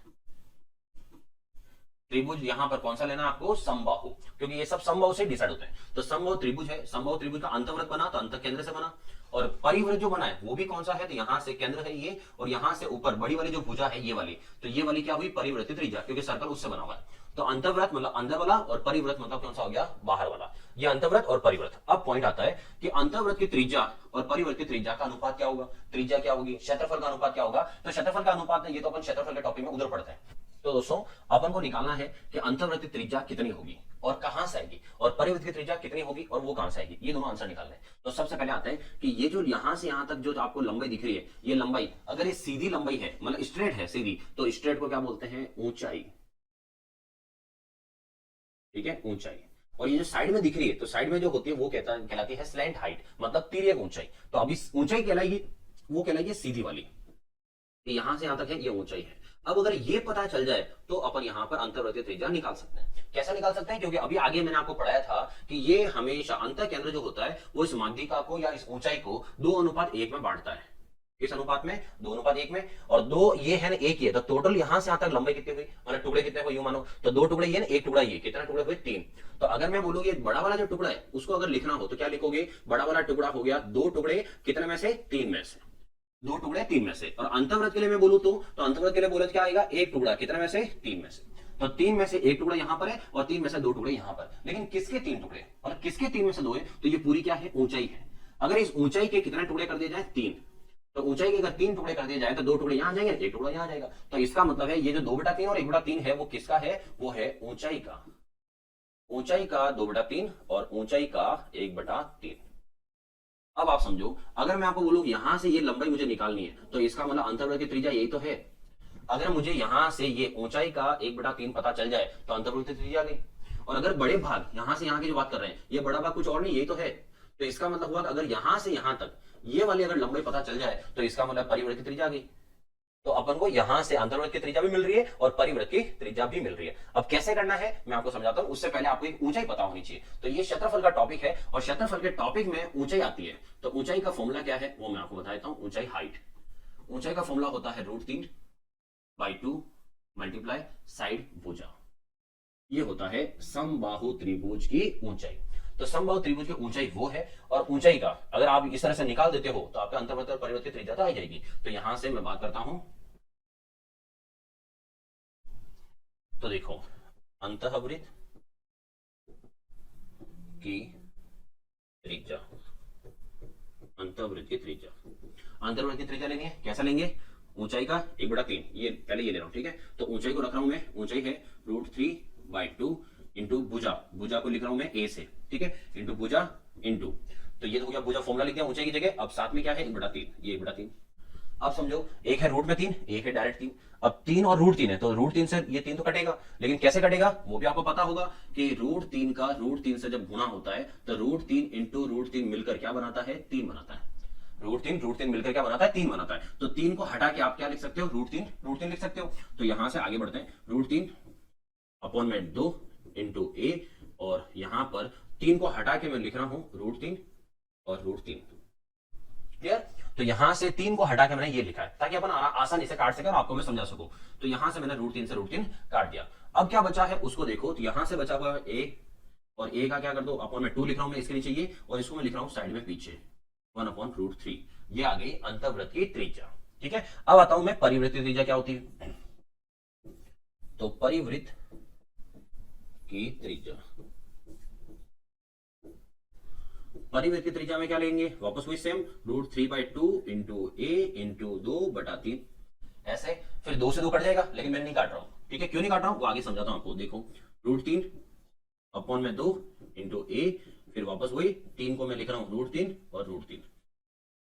त्रिभुज यहां पर कौन सा लेना है आपको, समबाहु, क्योंकि ये सब समबाहु से डिसाइड होते हैं। तो समबाहु त्रिभुज है, समबाहु त्रिभुज का अंतःवृत्त बना तो अंत केंद्र से बना, और परिवृत्त जो बना है वो भी कौन सा है, तो यहां से केंद्र है ये, और यहां से ऊपर बड़ी वाली जो भुजा है ये वाली, तो ये वाली क्या हुई, परिवृत्त त्रिज्या, क्योंकि सर्कल उससे बना हुआ है। तो अंतःवृत्त मतलब अंदर वाला और परिवृत्त मतलब कौन सा हो गया, बाहर वाला। ये अंतःवृत्त और परिवृत्त। अब पॉइंट आता है कि अंतःवृत्त की त्रिज्या और परिवृत्त की त्रिज्या का अनुपात क्या होगा, त्रिज्या क्या होगी, क्षेत्रफल का अनुपात क्या होगा। तो क्षेत्रफल का अनुपात, ये तो अपन क्षेत्रफल के टॉपिक में उधर पढ़ते हैं। तो दोस्तों अपन को निकालना है कि अंतःवृत्त की त्रिज्या कितनी होगी और कहां से आएगी, और परिवृत्त की त्रिज्या कितनी होगी और वो कहां से आएगी, ये दोनों आंसर निकालने हैं। तो सबसे पहले आता है कि ये जो यहां से यहां तक जो आपको लंबाई दिख रही है, ये लंबाई अगर ये सीधी लंबाई है, मतलब स्ट्रेट है सीधी, तो स्ट्रेट को क्या बोलते हैं, ऊंचाई। ठीक है, ऊंचाई। और ये जो साइड में दिख रही है, तो साइड में जो होती है वो कहलाती है स्लैंट हाइट, मतलब तिर्यक ऊंचाई। तो अभी ऊंचाई कहलाएगी, वो कहलाएगी सीधी वाली, यहां से यहां तक है ये ऊंचाई है। अब अगर ये पता चल जाए तो अपन यहां पर अंतर्वृत्तीय त्रिज्या निकाल सकते हैं। कैसा निकाल सकते हैं, क्योंकि अभी आगे मैंने आपको पढ़ाया था कि ये हमेशा अंत केंद्र जो होता है वो इस माध्यिका को या इस ऊंचाई को 2:1 में बांटता है। किस अनुपात में, 2:1 में। और दो ये है ना, एक ही है, तो टोटल यहां से यहां तक लंबाई कितनी हुई, मतलब टुकड़े कितने हुए, यूं मानो तो 2 टुकड़े ये ना, 1 टुकड़ा ये, कितने टुकड़े हुए, 3। तो अगर मैं बोलूंगी बड़ा वाला जो टुकड़ा है उसको अगर लिखना हो तो क्या लिखोगे, बड़ा वाला टुकड़ा हो गया 2 टुकड़े कितने में से, 3 में से, 2 टुकड़े 3 में से। और अंतर्वृत्त के लिए मैं बोलूं तो अंतर्वृत्त के लिए बोले तो क्या आएगा, 1 टुकड़ा कितने में से, 3 में से। तो 3 में से 1 टुकड़ा यहां पर है और 3 में से 2 टुकड़े यहां पर। लेकिन किसके 3 टुकड़े और किसके 3 में से 2 है, तो ये पूरी क्या है, ऊंचाई है। अगर इस ऊंचाई के कितने टुकड़े कर दिए जाए, 3, तो ऊंचाई के अगर 3 टुकड़े कर दिए जाए तो 2 टुकड़े यहां जाएंगे, 1 टुकड़ा यहां जाएगा। तो इसका मतलब है ये जो 2/3 और 1/3 है वो किसका है, वो है ऊंचाई का। ऊंचाई का 2/3 और ऊंचाई का 1/3। अब आप समझो, अगर मैं आपको बोलूं यहां से ये लंबाई मुझे निकालनी है तो इसका मतलब अंतर्वृत्त की त्रिज्या यही तो है। अगर मुझे यहां से ये ऊंचाई का 1/3 पता चल जाए तो अंतर्वृत्त की त्रिज्या आ गई। और अगर बड़े भाग यहां से यहां की जो बात कर रहे हैं, ये बड़ा भाग कुछ और नहीं, यही तो है। तो इसका मतलब हुआ कि अगर यहां से यहां तक ये वाली अगर लंबाई पता चल जाए तो इसका मतलब परिवृत्त की त्रिज्या आ गई। तो अपन को यहां से अंतर्वृत्त की त्रिज्या भी मिल रही है और परिवृत्त की त्रिज्या भी मिल रही है। अब कैसे करना है मैं आपको समझाता हूं, उससे पहले आपको एक ऊंचाई पता होनी चाहिए। तो ये क्षेत्रफल का टॉपिक है और क्षेत्रफल के टॉपिक में ऊंचाई आती है। तो ऊंचाई का फॉर्मूला क्या है वो मैं आपको बता देता हूं। ऊंचाई हाइट, ऊंचाई का फॉर्मूला होता है √3/2 मल्टीप्लाई साइड भुजा। ये होता है समबाहु त्रिभुज की ऊंचाई। तो समबाहु त्रिभुज की ऊंचाई वो है, और ऊंचाई का अगर आप इस तरह से निकाल देते हो तो आपका अंतर्वृत्त और परिवृत्त की त्रिज्या तो आ जाएगी। तो यहां से मैं बात करता हूं, तो देखो अंतःवृत्त की त्रिज्या, अंतःवृत्त की त्रिज्या, अंतर्वृत्त की त्रिज्या लेनी है, कैसा लेंगे, ऊंचाई का 1/3, ये पहले ये ले रहा हूं, ठीक है। तो ऊंचाई को रख रहा हूं मैं, ऊंचाई है √3/2 इंटू भुजा, भुजा को लिख रहा हूं मैं ए से, ठीक है, इंटू भुजा इंटू, तो ये तो हो गया भुजा, फॉर्मूला लिख दिया ऊंचाई की जगह। अब साथ में क्या है, 1/3, ये 1/3। अब समझो एक है रूट में 3, एक है डायरेक्ट 3। अब 3 और √3 है तो √3 से ये 3 तो कटेगा, लेकिन कैसे कटेगा वो भी आपको पता होगा कि √3 का √3 से जब गुणा होता है तो √3 इंटू √3 मिलकर क्या बनाता है, 3 बनाता है। √3 मिलकर क्या बनाता है, 3 बनाता है। तो 3 को हटा के आप क्या लिख सकते हो, √3 लिख सकते हो। तो यहां से आगे बढ़ते हैं, √3/2 इंटू ए, और यहां पर 3 को हटा के मैं लिख रहा हूं √3 और √3। क्लियर। तो यहां से 3 को हटा के मैंने ये लिखा है ताकि अपन आसानी से काट सके और आपको मैं समझा सकूं। तो यहां से मैंने √3 से √3 काट दिया। अब क्या बचा है उसको देखो, तो यहां से बचा हुआ ए, और ए का क्या कर दो, अपॉन में 2 लिख रहा हूं मैं इसके नीचे ये, और इसको मैं लिख रहा हूं साइड में पीछे 1/√3। ये आ गई अंतःवृत्त की त्रिज्या, ठीक है। अब आता हूं मैं परिवृत्त की त्रिज्या क्या होती है। तो परिवृत्त की त्रिज्या। परिवृत्त की त्रिज्या में क्या लेंगे, वापस वही सेम √3/2 इंटू ए इंटू 2/3 ऐसे। फिर 2 से 2 कट जाएगा, लेकिन मैं नहीं काट रहा हूं, ठीक है। क्यों नहीं काट रहा हूं वो आगे समझाता हूं आपको। देखो √3/2 इंटू ए, फिर वापस वही 3 को मैं लिख रहा हूं √3 और √3,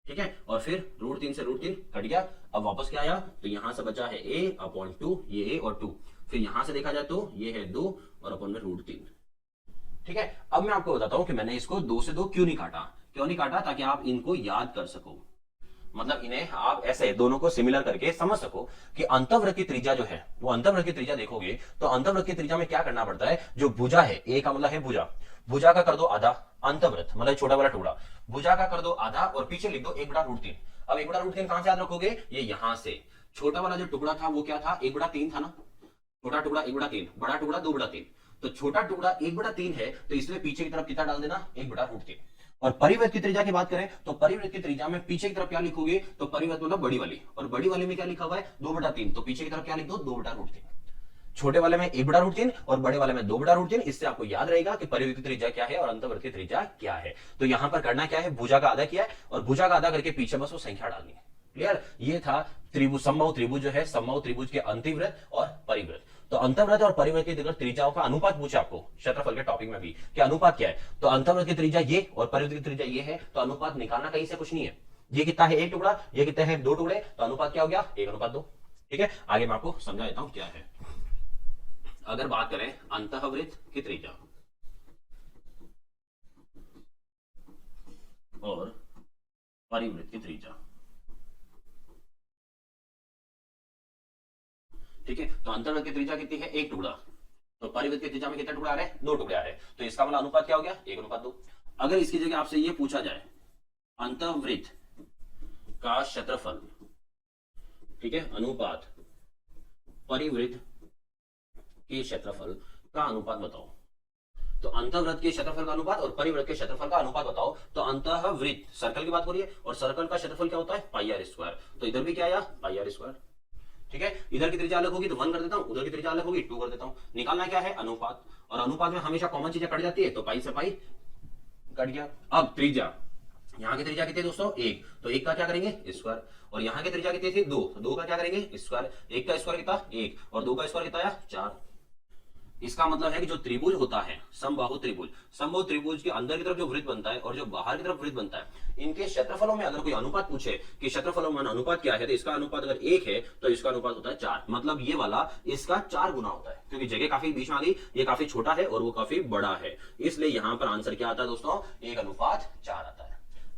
ठीक है। और फिर √3 से √3 कट गया। अब वापस क्या आया, तो यहां से बचा है a/2, ये a और 2। फिर यहां से देखा जाए तो ये है 2 और अपन में √3, ठीक है। अब मैं आपको बताता हूं कि मैंने इसको 2 से 2 क्यों नहीं काटा। क्यों नहीं काटा, ताकि आप इनको याद कर सको, मतलब इन्हें आप ऐसे दोनों को सिमिलर करके समझ सको कि अंतःवृत्त की त्रिज्या जो है, वो अंतःवृत्त की त्रिज्या देखोगे तो अंतःवृत्त की त्रिज्या में क्या करना पड़ता है। जो भुजा है, ए का मतलब है भुजा, भुजा का कर दो आधा, अंतःवृत्त मतलब छोटा वाला टुकड़ा, भुजा का कर दो आधा और पीछे लिख दो 1/√3। अब 1/√3 कहां से याद रखोगे, ये यहां से। छोटा वाला जो टुकड़ा था वो क्या था, 1/3 था ना, छोटा टुकड़ा 1/3, बड़ा टुकड़ा 2/3। तो छोटा टुकड़ा 1/3 है, तो इसमें पीछे की तरफ कितना डाल देना, 1/√3। और परिवृत्त की त्रिज्या की बात करें तो परिवृत्त की त्रिज्या में पीछे की तरफ क्या लिखोगे, तो परिवृत्त मतलब बड़ी वाली, और बड़ी वाली में क्या लिखा हुआ है 2/3, तो पीछे की तरफ क्या लिख दो 2/√3। छोटे वाले में 1/√3 और बड़े वाले में 2/√3। इससे आपको याद रहेगा कि परिवृत्त की त्रिज्या क्या है और अंतःवृत्त की त्रिज्या क्या है। तो यहां पर करना क्या है, भुजा का आधा किया है और भुजा का आधा करके पीछे बस वो संख्या डालनी है। क्लियर, ये था त्रिभुज, समबाहु त्रिभुज जो है, समबाहु त्रिभुज के अंतिवृत्त और परिवृत्त। तो अंतःवृत्त और परिवृत्त की त्रिज्याओं का अनुपात पूछे आपको क्षेत्रफल के टॉपिक में भी, कि अनुपात क्या है। तो अंतःवृत्त की त्रिज्या ये और परिवृत्त की त्रिज्या ये है, तो अनुपात निकालना कहीं से कुछ नहीं है। ये कितना है 1 टुकड़ा, ये कितने हैं 2 टुकड़े, तो अनुपात क्या हो गया 1/2, ठीक है। आगे मैं आपको समझा देता हूं क्या है। अगर बात करें अंतःवृत्त की त्रिज्या और परिवृत्त की त्रिज्या, ठीक है। तो अंतःवृत्त की त्रिज्या कितनी है 1 टुकड़ा, तो परिवृत्त की त्रिज्या में कितने टुकड़े आ रहे हैं 2 टुकड़े आ रहे हैं, तो इसका वाला अनुपात क्या हो गया 1/2। अगर इसकी जगह आपसे ये पूछा जाए अंतःवृत्त का क्षेत्रफल, ठीक है, अनुपात परिवृत्त के क्षेत्रफल का अनुपात बताओ, तो अंतःवृत्त के क्षेत्रफल का अनुपात और परिवृत्त के क्षेत्रफल का अनुपात बताओ। तो अंतःवृत्त सर्कल की बात हो रही है और सर्कल का क्षेत्रफल क्या होता है πr², तो इधर भी क्या आया πr², ठीक है। इधर की त्रिज्या अलग होगी तो 1 कर देता हूं, उधर की त्रिज्या अलग होगी 2 कर देता हूं। निकालना क्या है अनुपात, और अनुपात में हमेशा कॉमन चीजें कट जाती है, तो पाई से पाई कट गया। अब त्रिज्या, यहाँ की त्रिज्या कितनी है दोस्तों 1, तो 1 का क्या करेंगे स्क्वायर, और यहाँ की त्रिज्या कितनी थी 2, तो 2 का क्या करेंगे स्क्वायर। 1 का स्क्वायर कितना 1 और 2 का स्क्वायर कितना आया 4। इसका मतलब है कि जो त्रिभुज होता है समबाहु त्रिभुज, समबाहु त्रिभुज के अंदर की तरफ जो वृत्त बनता है और जो बाहर की तरफ वृत्त बनता है, इनके क्षेत्रफलों में अगर कोई अनुपात पूछे कि क्षेत्रफलों में अनुपात क्या है, तो इसका अनुपात अगर 1 है तो इसका अनुपात होता है 4, मतलब ये वाला इसका 4 गुना होता है, क्योंकि जगह काफी बीच में आ गई, ये काफी छोटा है और वो काफी बड़ा है, इसलिए यहां पर आंसर क्या आता है दोस्तों 1/4 आता है।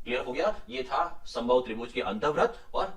क्लियर हो गया, ये था समबाहु त्रिभुज के अंतःवृत्त और